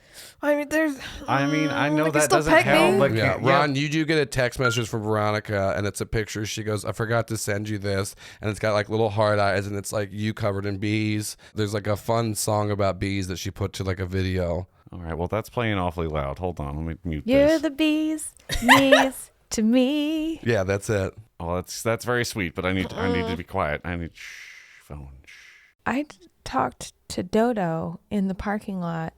C: I mean, there's.
B: I mean, I know
C: they can
B: that
C: still
B: doesn't
C: pet
B: help,
C: me.
B: but
A: Yeah, Ron, you do get a text message from Veronica, and it's a picture. She goes, I forgot to send you this. And it's got like little heart eyes, and it's like you covered in bees. There's like a fun song about bees that she put to like a video.
B: All right, well, that's playing awfully loud. Hold on, let me mute
E: You're
B: this.
E: the bees, knees to me.
A: Yeah, that's it.
B: Oh, that's very sweet, but I need to be quiet. I need phone.
E: I talked to Dodo in the parking lot.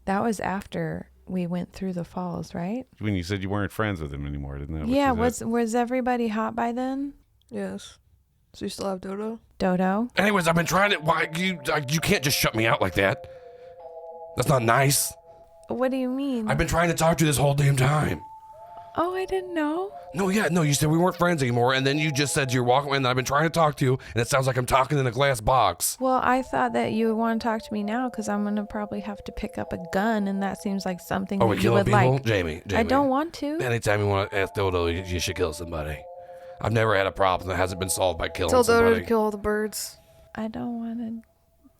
E: That was after we went through the falls, right?
B: When you said you weren't friends with him anymore, didn't that?
E: Yeah,
B: what you said?
E: was everybody hot by then?
C: Yes. So you still have Dodo?
E: Dodo?
A: Anyways, I've been trying to. Why you can't just shut me out like that? That's not nice.
E: What do you mean?
A: I've been trying to talk to you this whole damn time.
E: Oh, I didn't know.
A: No, you said we weren't friends anymore, and then you just said you're walking away, and I've been trying to talk to you, and it sounds like I'm talking in a glass box.
E: Well, I thought that you would want to talk to me now because I'm going to probably have to pick up a gun, and that seems like something
A: Are
E: that
A: we
E: you
A: killing
E: would
A: people?
E: like.
A: Jamie.
E: I don't want to.
A: Anytime you want to ask Dodo, you should kill somebody. I've never had a problem that hasn't been solved by killing
C: Tell Dodo
A: somebody.
C: to kill all the birds.
E: I don't want to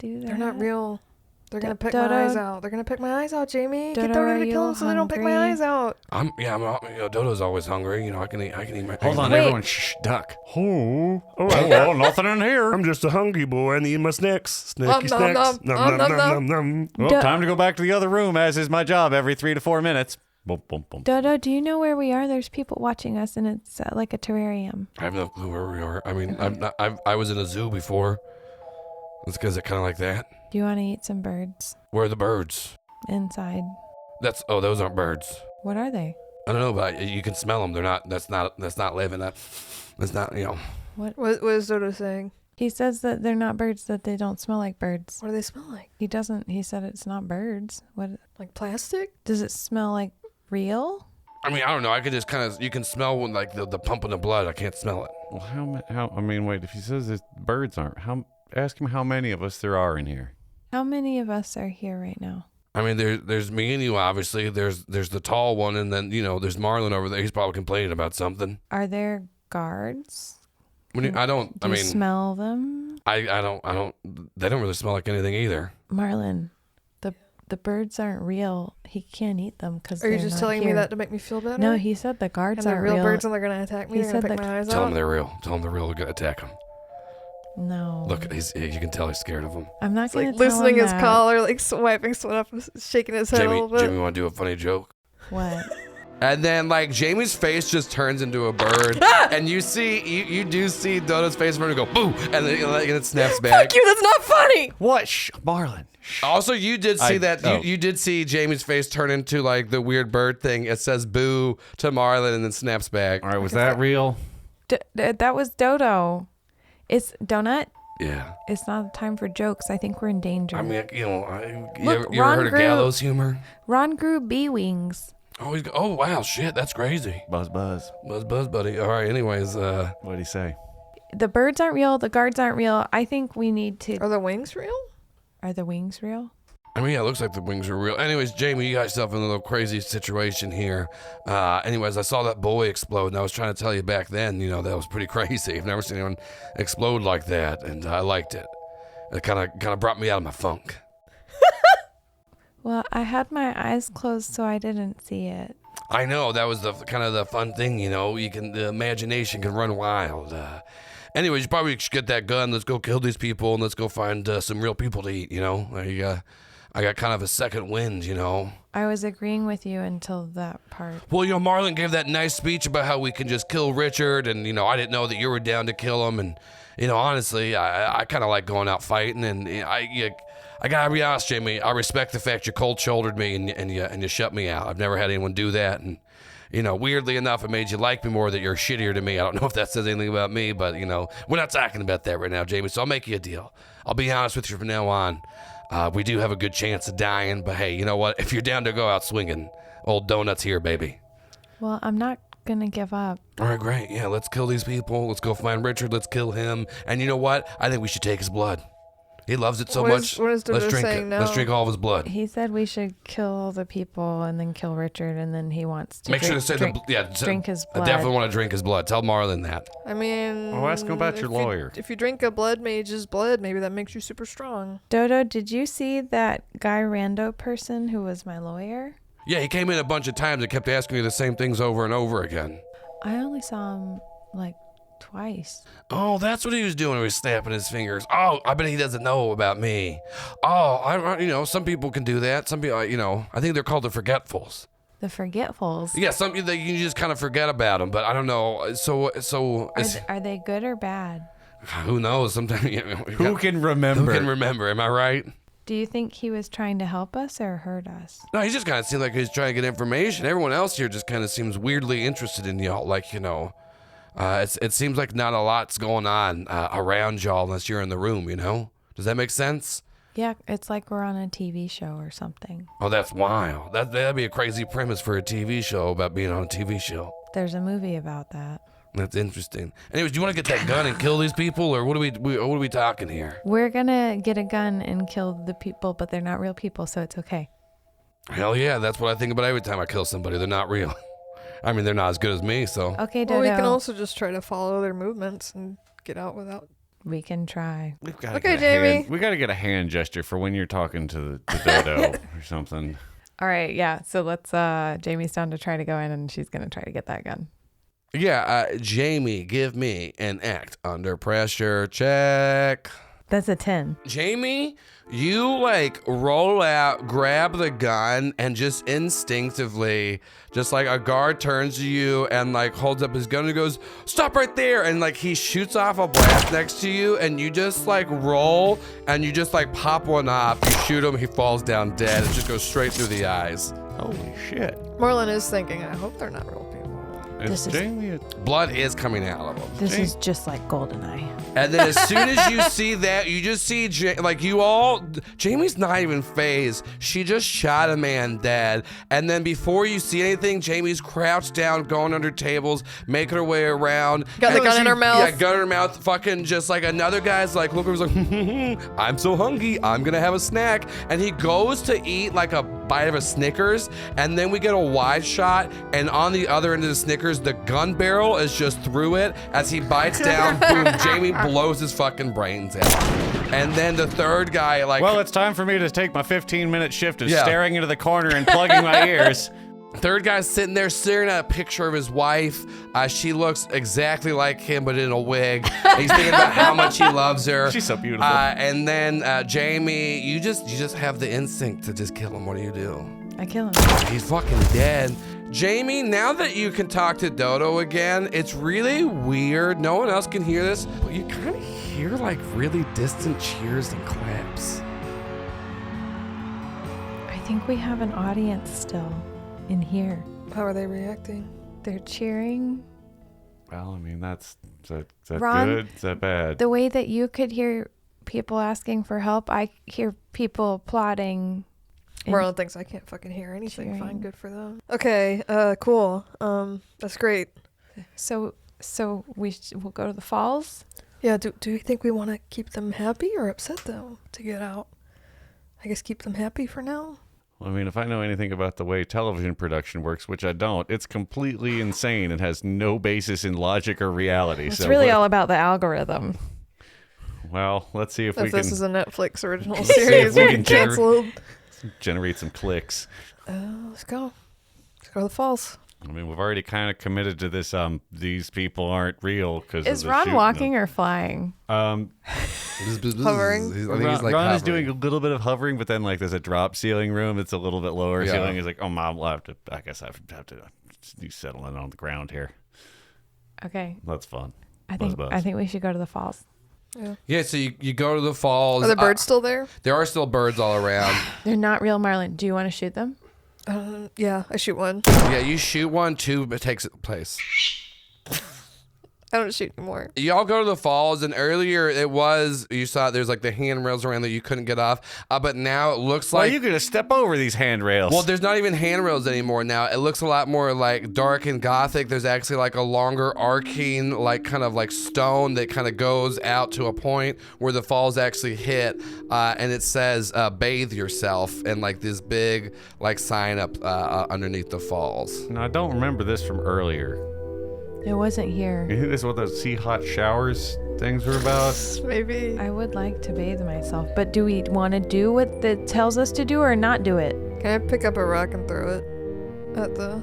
E: do that.
C: They're not real. They're gonna pick
E: Dodo-
C: my eyes out. They're gonna pick my eyes out, Jamie.
E: Dodo,
C: Get Dodo
E: are
C: to
E: you
C: kill them so they don't pick my
E: hungry?
C: eyes out.
A: Dodo's always hungry. I can eat my.
B: Hold on,
E: Wait.
B: everyone. Shh, duck. Oh, well, nothing in here.
A: I'm just a hungry boy and eat my snacks.
C: Nom, nom, nom. Nom, nom, nom.
B: Well, time to go back to the other room, as is my job every 3 to 4 minutes. Boom, boom, boom.
E: Dodo, do you know where we are? There's people watching us, and it's like a terrarium.
A: I have no clue where we are. I mean, I was in a zoo before. That's because it's kind of like that.
E: Do you want to eat some birds
A: Where are the birds?
E: inside?
A: Those aren't birds.
E: What are they?
A: I don't know, but you can smell them. They're not. That's not living. That's not.
C: What is Dodo saying?
E: He says that they're not birds, that they don't smell like birds.
C: What do they smell like?
E: He doesn't. He said it's not birds. What
C: Like plastic?
E: does it smell like? Real?
A: I mean, I don't know. I could just kind of. You can smell when like the pumping of blood. I can't smell it.
B: Well, I mean, wait, if he says his birds aren't, ask him how many of us there are in here.
E: How many of us are here right now?
A: I mean, there's me and you, obviously. There's the tall one, and then there's Marlon over there. He's probably complaining about something.
E: Are there guards?
A: Do you
E: smell them?
A: I don't. They don't really smell like anything either.
E: Marlon, the birds aren't real. He can't eat them because.
C: Are you just telling me that to make me feel better?
E: No, he said the guards
C: and they're
E: aren't
C: real birds and they're gonna attack me.
E: He
C: They're gonna
E: said
C: pick
E: that-
C: my eyes
A: Tell
C: out.
A: them they're real. Tell them they're real. We're gonna attack him.
E: No.
A: Look, you can tell he's scared of them.
E: I'm not
C: It's
E: gonna
C: like
E: tell
C: loosening
E: him
C: his
E: that.
C: collar, like wiping sweat up, shaking his head a little bit.
A: Jamie, want to do a funny joke?
E: What?
A: And then like Jamie's face just turns into a bird, and you do see Dodo's face for him to go boo, and then it snaps back.
C: Fuck you! That's not funny.
B: What? Shh, Marlon. Shh.
A: Also, you did see you did see Jamie's face turn into like the weird bird thing. It says boo to Marlon and then snaps back.
B: All right, was that real?
E: That was Dodo. It's Donut.
A: Yeah.
E: It's not time for jokes. I think we're in danger.
A: I mean, you
E: Look,
A: ever
E: Ron
A: heard of
E: grew-
A: gallows humor?
E: Ron grew bee wings.
A: Oh wow, shit, that's crazy.
B: Buzz.
A: Buzz, buddy. All right, anyways,
B: What'd he say?
E: The birds aren't real. The guards aren't real. I think we need to.
C: Are the wings real?
E: Are the wings real?
A: I mean, yeah, it looks like the wings are real. Anyways, Jamie, you got yourself in a little crazy situation here. Anyways, I saw that boy explode, and I was trying to tell you back then, that was pretty crazy. I've never seen anyone explode like that, and I liked it. It kind of brought me out of my funk.
E: Well, I had my eyes closed, so I didn't see it.
A: I know, that was the kind of the fun thing, the imagination can run wild. Anyways, you probably should get that gun. Let's go kill these people, and let's go find some real people to eat, I got kind of a second wind,
E: I was agreeing with you until that part.
A: Well, Marlon gave that nice speech about how we can just kill Richard, and, I didn't know that you were down to kill him, and, honestly, I kind of like going out fighting, and I gotta be honest, Jamie, I respect the fact you cold-shouldered me and you shut me out. I've never had anyone do that, and, weirdly enough, it made you like me more that you're shittier to me. I don't know if that says anything about me, but, we're not talking about that right now, Jamie, so I'll make you a deal. I'll be honest with you from now on. We do have a good chance of dying, but hey, you know what? If you're down to go out swinging, old Donut's here, baby.
E: Well, I'm not gonna give up.
A: All right, great. Yeah, let's kill these people. Let's go find Richard. Let's kill him. And you know what? I think we should take his blood. He loves it so
C: What
A: much.
C: is
A: Let's
C: Dodo
A: drink
C: saying
A: it.
C: no?
A: Let's drink all of his blood.
E: He said we should kill the people and then kill Richard, and then he wants to
A: Make sure to say
E: drink
A: drink
E: his
A: I
E: blood.
A: definitely want to drink his blood. Tell Marlon that.
C: I mean,
B: Oh, ask him about your lawyer.
C: If you drink a blood mage's blood, maybe that makes you super strong.
E: Dodo, did you see that guy rando person who was my lawyer?
A: Yeah, he came in a bunch of times and kept asking me the same things over and over again.
E: I only saw him like twice.
A: Oh, that's what he was doing. He was snapping his fingers. Oh, I bet he doesn't know about me. Oh, some people can do that. Some people, I think they're called the forgetfuls.
E: The forgetfuls.
A: Yeah, some that you just kind of forget about them, but I don't know.
E: Are they good or bad?
A: Who knows? Sometimes
B: Who can remember?
A: Who can remember? Am I right?
E: Do you think he was trying to help us or hurt us?
A: No, he just kind of seemed like he's trying to get information. Everyone else here just kind of seems weirdly interested in y'all. Like, it seems like not a lot's going on around y'all unless you're in the room, Does that make sense?
E: Yeah, it's like we're on a TV show or something.
A: Oh, that's wild. That'd be a crazy premise for a TV show about being on a TV show.
E: There's a movie about that.
A: That's interesting. Anyways, do you want to get that gun and kill these people, or what are we talking here?
E: We're gonna get a gun and kill the people, but they're not real people, so it's okay.
A: Hell yeah, that's what I think about every time I kill somebody. They're not real. I mean, they're not as good as me, so.
E: Okay, Dodo.
C: Well, we can also just try to follow their movements and get out without.
E: We can try.
B: We've got
C: Okay, Jamie.
B: We got to get a hand gesture for when you're talking to Dodo or something.
E: All right, yeah. So let's. Jamie's down to try to go in, and she's gonna try to get that gun.
A: Yeah, Jamie, give me an act under pressure check.
E: That's a 10.
A: Jamie, you roll out, grab the gun, and just instinctively, just like a guard turns to you and holds up his gun and goes, "Stop right there!" And he shoots off a blast next to you, and you just roll and you just pop one off. You shoot him, he falls down dead. It just goes straight through the eyes.
B: Holy shit.
C: Marlon is thinking, I hope they're not real people.
B: Is Jamie
A: Blood is coming out of him.
E: This is just like GoldenEye.
A: And then as soon as you see that, you just see, Jamie's not even phased. She just shot a man dead. And then before you see anything, Jamie's crouched down, going under tables, making her way around.
C: Got the gun in her mouth.
A: Yeah, gun in her mouth, fucking just another guy's looking over, I'm so hungry, I'm gonna have a snack. And he goes to eat a bite of a Snickers, and then we get a wide shot, and on the other end of the Snickers, the gun barrel is just through it. As he bites down, boom, Jamie blows his fucking brains out. And then the third guy,
B: well, it's time for me to take my 15-minute shift of staring into the corner and plugging my ears.
A: Third guy's sitting there staring at a picture of his wife. She looks exactly like him, but in a wig. He's thinking about how much he loves her.
B: She's so beautiful.
A: And then Jamie, you just have the instinct to just kill him. What do you do?
E: I kill him.
A: He's fucking dead. Jamie, now that you can talk to Dodo again, it's really weird. No one else can hear this, but you kind of hear really distant cheers and claps.
E: I think we have an audience still in here.
C: How are they reacting?
E: They're cheering.
B: Well, I mean, is that
E: Ron,
B: good? Is that bad?
E: The way that you could hear people asking for help, I hear people applauding.
C: Marlon thinks I can't fucking hear anything.
E: Cheering.
C: Fine, good for them. Okay, cool. That's great.
E: So we'll go to the falls.
C: Yeah, do you think we want to keep them happy or upset them to get out? I guess keep them happy for now.
B: Well, I mean, if I know anything about the way television production works, which I don't, it's completely insane and has no basis in logic or reality.
E: It's really all about the algorithm.
B: Well, let's see if
C: If
B: we
C: this
B: can
C: is a Netflix original
B: see if
C: series,
B: we
C: we
B: can
C: get canceled.
B: generate some clicks.
C: Let's go. Let's go to the falls.
B: I mean, we've already kind of committed to this. These people aren't real because
E: Is Ron walking or flying?
C: Hovering.
B: Ron is doing a little bit of hovering, but then there's a drop ceiling room. It's a little bit lower ceiling. He's like, oh, Mom, I guess I have to settle in on the ground here.
E: Okay.
B: That's fun.
E: I think we should go to the falls.
A: Yeah, so you go to the falls.
C: Are the birds still there?
A: There are still birds all around.
E: They're not real marlin. Do you want to shoot them?
C: Yeah, I shoot one.
A: Yeah, you shoot one, two, it takes its place.
C: I don't shoot anymore.
A: Y'all go to the falls, and earlier you saw there's like the handrails around that you couldn't get off, but now it looks like...
B: Well, you're going to step over these handrails.
A: Well, there's not even handrails anymore now. It looks a lot more like dark and gothic. There's actually like a longer arcing, like kind of like stone that kind of goes out to a point where the falls actually hit, and it says bathe yourself, and like this big like sign up underneath the falls.
B: No, I don't remember this from earlier.
E: It wasn't here.
B: You think this is what those sea hot showers things were about?
C: Maybe.
E: I would like to bathe myself, but do we want to do what it tells us to do or not do it?
C: Can I pick up a rock and throw it at the...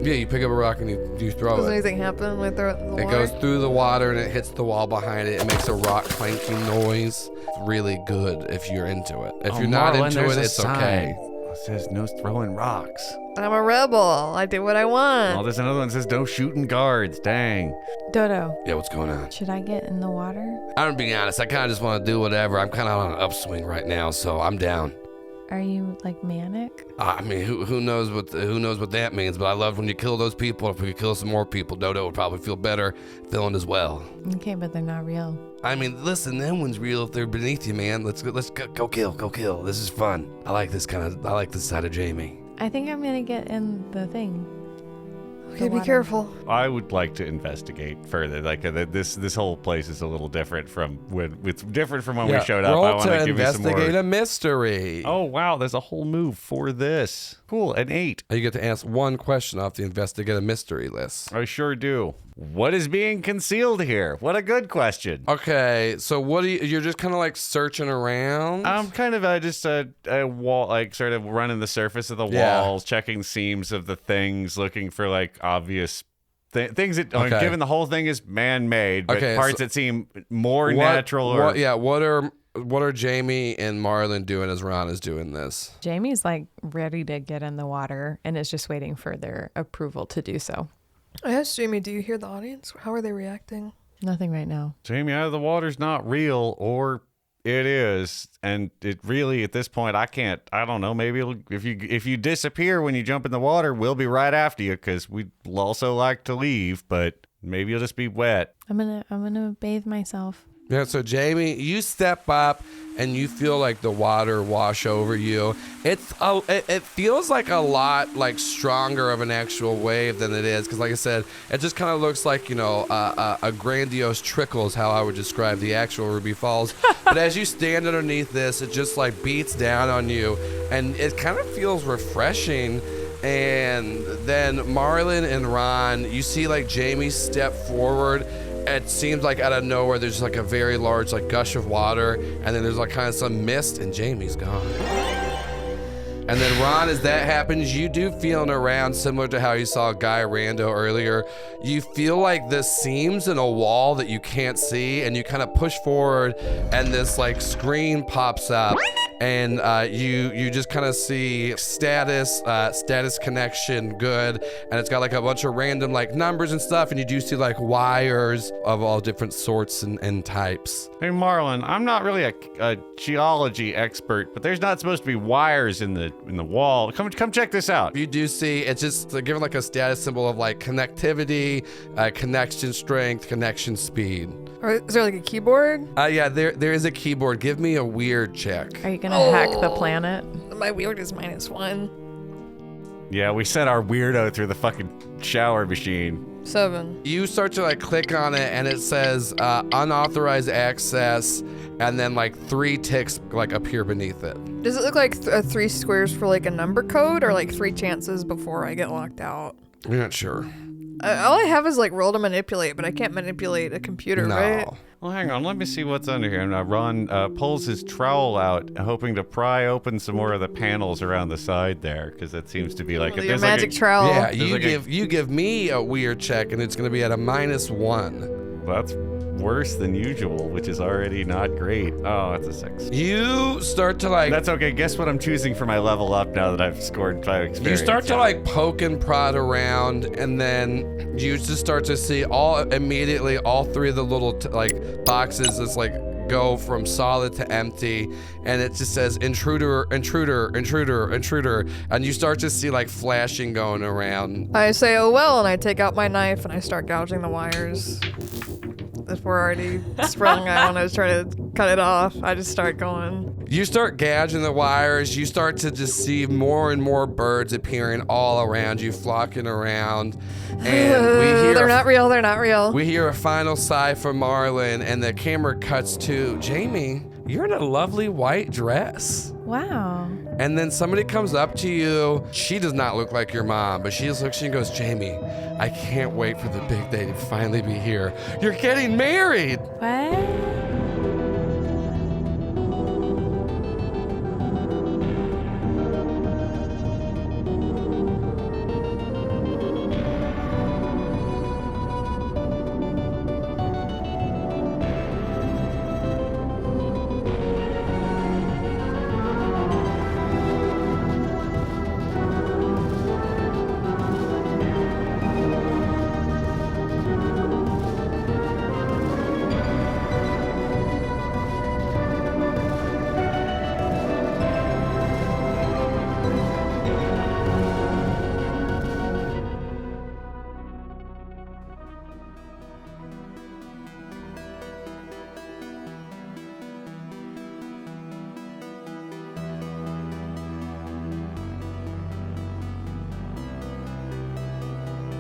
A: Yeah, you pick up a rock and you throw
C: Does
A: it.
C: anything happen when I throw it in the
A: It
C: water?
A: goes through the water and it hits the wall behind it. It makes a rock clanking noise. It's really good if you're into it. If you're not
B: Marlon,
A: into
B: there's
A: it,
B: a
A: it's
B: sign.
A: okay.
B: It says no throwing rocks.
C: I'm a rebel. I do what I want.
B: Oh, there's another one that says no shooting guards. Dang.
E: Dodo,
A: Yeah, what's going on?
E: should I get in the water?
A: I'm gonna be honest, I kind of just want to do whatever. I'm kind of on an upswing right now, so I'm down.
E: Are you like manic?
A: I mean, who knows what that means? But I love when you kill those people. If we could kill some more people, Dodo would probably feel better feeling as well.
E: Okay, but they're not real.
A: I mean, listen, them one's real if they're beneath you, man. Let's go kill. This is fun. I like this side of Jamie.
E: I think I'm gonna get in the thing.
C: Okay,
E: The
C: be
E: water.
C: careful.
B: I would like to investigate further. Like this whole place is a little different from when we showed up.
A: Roll
B: I want
A: to
B: to give you some
A: investigate
B: more.
A: a mystery.
B: Oh wow, there's a whole move for this. Cool, an 8.
A: You get to ask one question off the investigate a mystery list.
B: I sure do. What is being concealed here? What a good question.
A: Okay, so what do you're just kind of like searching around?
B: I'm kind of just a wall, like sort of running the surface of the
A: Yeah.
B: walls, checking seams of the things, looking for like obvious things that,
A: Okay.
B: given the whole thing is man-made, but
A: Okay,
B: parts
A: so
B: that seem more natural. Or
A: what are Jamie and Marlon doing as Ron is doing this?
E: Jamie's like ready to get in the water and is just waiting for their approval to do so.
C: I asked Jamie, do you hear the audience? How are they reacting?
E: Nothing right now.
B: Jamie, either the water's not real or it is, and it really at this point I don't know, maybe if you disappear when you jump in the water, we'll be right after you because we'd also like to leave, but maybe you'll just be wet.
E: I'm gonna bathe myself.
A: Yeah, so Jamie, you step up and you feel like the water wash over you. It feels like a lot like stronger of an actual wave than it is, because like I said, it just kind of looks like, you know, a grandiose trickle is how I would describe the actual Ruby Falls. But as you stand underneath this, it just like beats down on you, and it kind of feels refreshing. And then Marlon and Ron, you see like Jamie step forward. It seems like out of nowhere there's like a very large like gush of water, and then there's like kind of some mist, and Jamie's gone. And then Ron, as that happens, you do feeling around similar to how you saw Guy Rando earlier. You feel like the seams in a wall that you can't see, and you kind of push forward, and this like screen pops up, and you just kind of see status connection good, and it's got like a bunch of random like numbers and stuff, and you do see like wires of all different sorts and types.
B: Hey Marlon, I'm not really a geology expert, but there's not supposed to be wires in the wall. Come check this out.
A: You do see it's just given like a status symbol of like connectivity, connection strength, connection speed.
C: Or is there like a keyboard?
A: Yeah, there is a keyboard. Give me a weird check.
E: Are you gonna hack the planet?
C: My weird is -1.
B: Yeah, we sent our weirdo through the fucking shower machine.
C: 7.
A: You start to like click on it, and it says unauthorized access, and then like 3 ticks like appear beneath it.
C: Does it look like 3 squares for like a number code, or like 3 chances before I get locked out?
A: You're not sure.
C: All I have is like roll to manipulate, but I can't manipulate a computer,
A: No.
C: right?
B: Well, hang on. Let me see what's under here. Now, Ron pulls his trowel out, hoping to pry open some more of the panels around the side there, because that seems to be like
C: Your
B: there's
C: magic
B: like
C: trowel.
A: Yeah,
B: There's
A: you
B: like a-
A: you give me a weird check, and it's gonna be at a -1.
B: That's worse than usual, which is already not great. Oh, that's a 6.
A: You start to like
B: That's okay. Guess what I'm choosing for my level up now that I've scored 5 experience.
A: You start to like poke and prod around, and then you just start to see all 3 of the little like boxes just like go from solid to empty, and it just says intruder, intruder, intruder, intruder, and you start to see like flashing going around.
C: I say, oh well, and I take out my knife and I start gouging the wires. if we're already sprung, I want to try to cut it off. I just start going.
A: You start gouging the wires. You start to just see more and more birds appearing all around you, flocking around. And we hear
C: They're not real. They're not real.
A: We hear a final sigh from Marlon, and the camera cuts to Jamie. You're in a lovely white dress.
E: Wow.
A: And then somebody comes up to you. She does not look like your mom, but she just looks and goes, Jamie, I can't wait for the big day to finally be here. You're getting married.
E: What?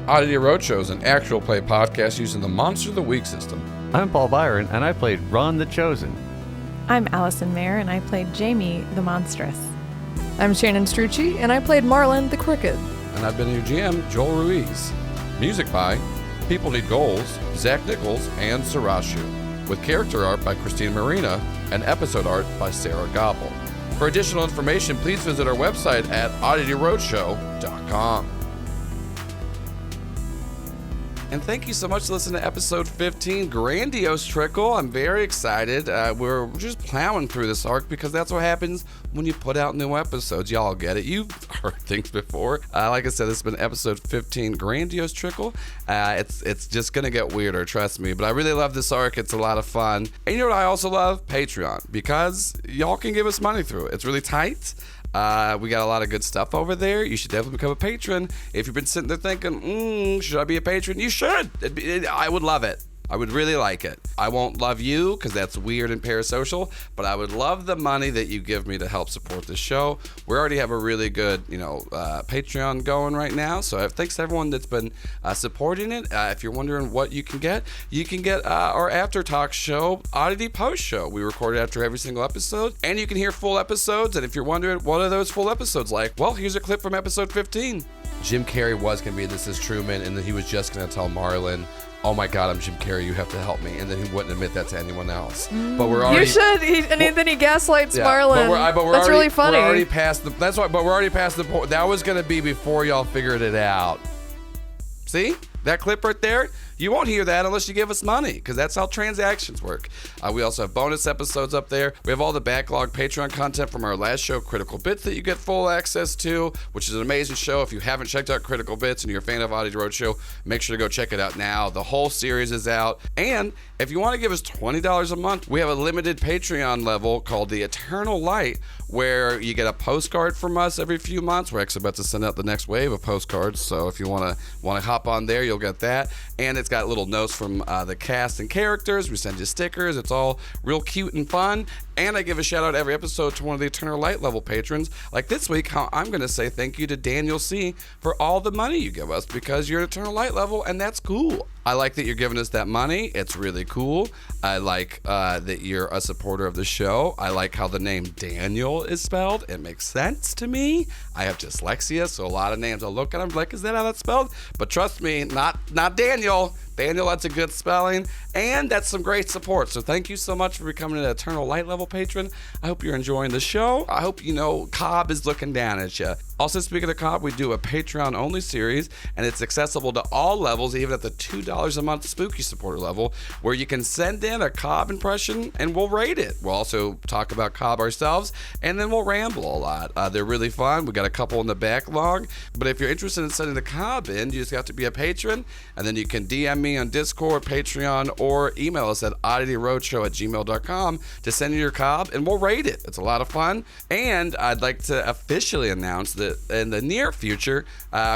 A: Oddity Roadshow is an actual play podcast using the Monster of the Week system.
B: I'm Paul Byron, and I played Ron the Chosen.
E: I'm Allison Maier, and I played Jamie the Monstrous.
C: I'm Shannon Strucci, and I played Marlon the Crooked.
A: And I've been your GM, Joel Ruiz. Music by People Need Goals, Zach Nichols, and Sarashu. With character art by Christina Marina and episode art by Sarah Gobble. For additional information, please visit our website at oddityroadshow.com. And thank you so much for listening to episode 15, Grandiose Trickle. I'm very excited. We're just plowing through this arc because that's what happens when you put out new episodes. Y'all get it. You've heard things before. Like I said, this has been episode 15, Grandiose Trickle. It's just going to get weirder, trust me. But I really love this arc. It's a lot of fun. And you know what I also love? Patreon. Because y'all can give us money through it. It's really tight. We got a lot of good stuff over there. You should definitely become a patron. If you've been sitting there thinking, should I be a patron? You should. I would love it. I would really like it. I won't love you because that's weird and parasocial, but I would love the money that you give me to help support this show. We already have a really good, Patreon going right now. So thanks to everyone that's been supporting it. If you're wondering what you can get our After Talk show, Oddity Post Show. We record it after every single episode, and you can hear full episodes. And if you're wondering what are those full episodes like, well, here's a clip from episode 15. Jim Carrey was going to be This Is Truman, and then he was just going to tell Marlon, oh my God, I'm Jim Carrey, you have to help me. And then he wouldn't admit that to anyone else. But we're already...
C: You should. Then he gaslights Marlon.
A: But we're
C: that's
A: already,
C: really funny.
A: We're already past the... That's why, but we're already past the point. That was going to be before y'all figured it out. See? That clip right there? You won't hear that unless you give us money, because that's how transactions work. We also have bonus episodes up there. We have all the backlog Patreon content from our last show, Critical Bits, that you get full access to, which is an amazing show. If you haven't checked out Critical Bits and you're a fan of Oddity Roadshow, make sure to go check it out now. The whole series is out. And if you want to give us $20 a month, we have a limited Patreon level called the Eternal Light, where you get a postcard from us every few months. We're actually about to send out the next wave of postcards, so if you want to hop on there, you'll get that. And it's got little notes from the cast and characters. We send you stickers. It's all real cute and fun. And I give a shout out every episode to one of the Eternal Light level patrons. Like this week, how I'm going to say thank you to Daniel C. for all the money you give us, because you're an Eternal Light level, and that's cool. I like that you're giving us that money. It's really cool. I like that you're a supporter of the show. I like how the name Daniel is spelled. It makes sense to me. I have dyslexia, so a lot of names I'll look at them like, is that how that's spelled? But trust me, not Daniel. Daniel, that's a good spelling, and that's some great support. So thank you so much for becoming an Eternal Light level patron. I hope you're enjoying the show. I hope you know Cobb is looking down at you. Also, speaking of Cobb, we do a Patreon-only series, and it's accessible to all levels, even at the $2 a month Spooky supporter level, where you can send in a Cobb impression, and we'll rate it. We'll also talk about Cobb ourselves, and then we'll ramble a lot. They're really fun. We got a couple in the backlog, but if you're interested in sending the Cobb in, you just have to be a patron, and then you can DM me me on Discord, Patreon, or email us at oddityroadshow@gmail.com to send in your cob, and we'll rate it. It's a lot of fun. And I'd like to officially announce that in the near future,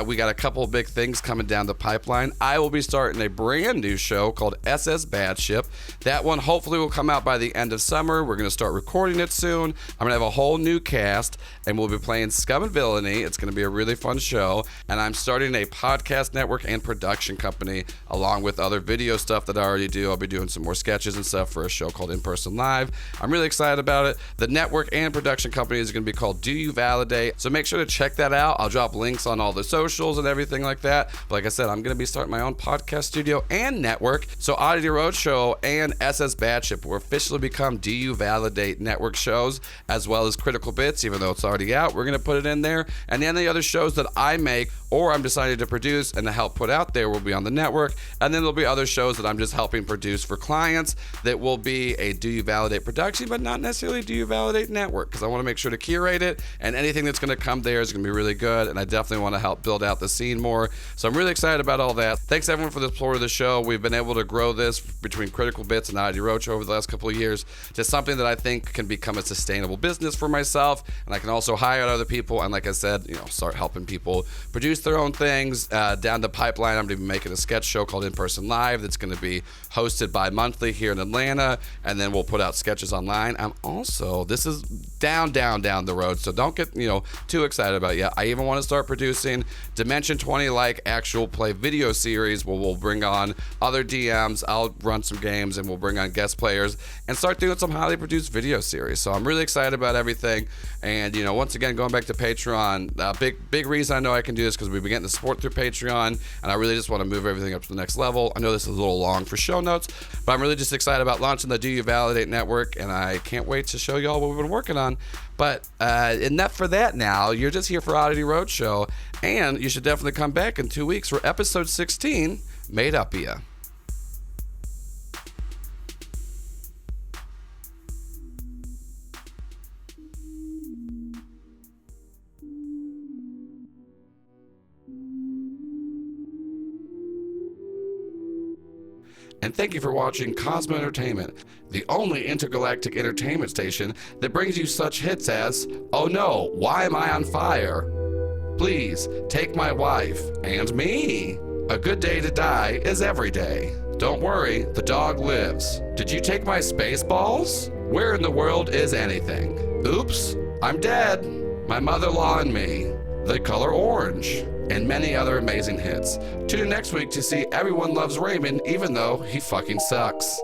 A: we got a couple of big things coming down the pipeline. I will be starting a brand new show called SS Bad Ship. That one hopefully will come out by the end of summer. We're going to start recording it soon. I'm going to have a whole new cast, and we'll be playing Scum and Villainy. It's going to be a really fun show. And I'm starting a podcast network and production company along with other video stuff that I already do. I'll be doing some more sketches and stuff for a show called In Person Live. I'm really excited about it. The network and production company is going to be called Do You Validate? So make sure to check that out. I'll drop links on all the socials and everything like that. But like I said, I'm going to be starting my own podcast studio and network. So Oddity Roadshow and SS Bad Ship will officially become Do You Validate network shows, as well as Critical Bits, even though it's already out. We're going to put it in there. And any other shows that I make or I'm decided to produce and to help put out there will be on the network. And then there'll be other shows that I'm just helping produce for clients that will be a Do You Validate production, but not necessarily Do You Validate network, because I want to make sure to curate it, and anything that's going to come there is going to be really good, and I definitely want to help build out the scene more. So I'm really excited about all that. Thanks everyone for the support of the show. We've been able to grow this between Critical Bits and Oddity Roadshow over the last couple of years to something that I think can become a sustainable business for myself, and I can also hire other people, and like I said, start helping people produce their own things. Down the pipeline, I'm going to be making a sketch show called In Person Live that's going to be hosted bi-monthly here in Atlanta, and then we'll put out sketches online. I'm also, this is down the road, so don't get too excited about it yet. I even want to start producing Dimension 20 like actual play video series where we'll bring on other DMs, I'll run some games, and we'll bring on guest players and start doing some highly produced video series. So I'm really excited about everything. And once again, going back to Patreon, big reason I know I can do this because we've been getting the support through Patreon, and I really just want to move everything up to the next level. I know this is a little long for show notes, but I'm really just excited about launching the Do You Validate network, and I can't wait to show y'all what we've been working on. But enough for that now. You're just here for Oddity Roadshow, and you should definitely come back in 2 weeks for episode 16, Made Up Ya. And thank you for watching Cosmo Entertainment, the only intergalactic entertainment station that brings you such hits as, Oh No, Why Am I on Fire? Please, Take My Wife, and Me. A Good Day to Die is Every Day. Don't worry, the dog lives. Did you take my space balls? Where in the world is anything? Oops, I'm dead. My Mother-in-Law and Me. The Color Orange, and many other amazing hits. Tune in next week to see Everyone Loves Raymond even though he fucking sucks.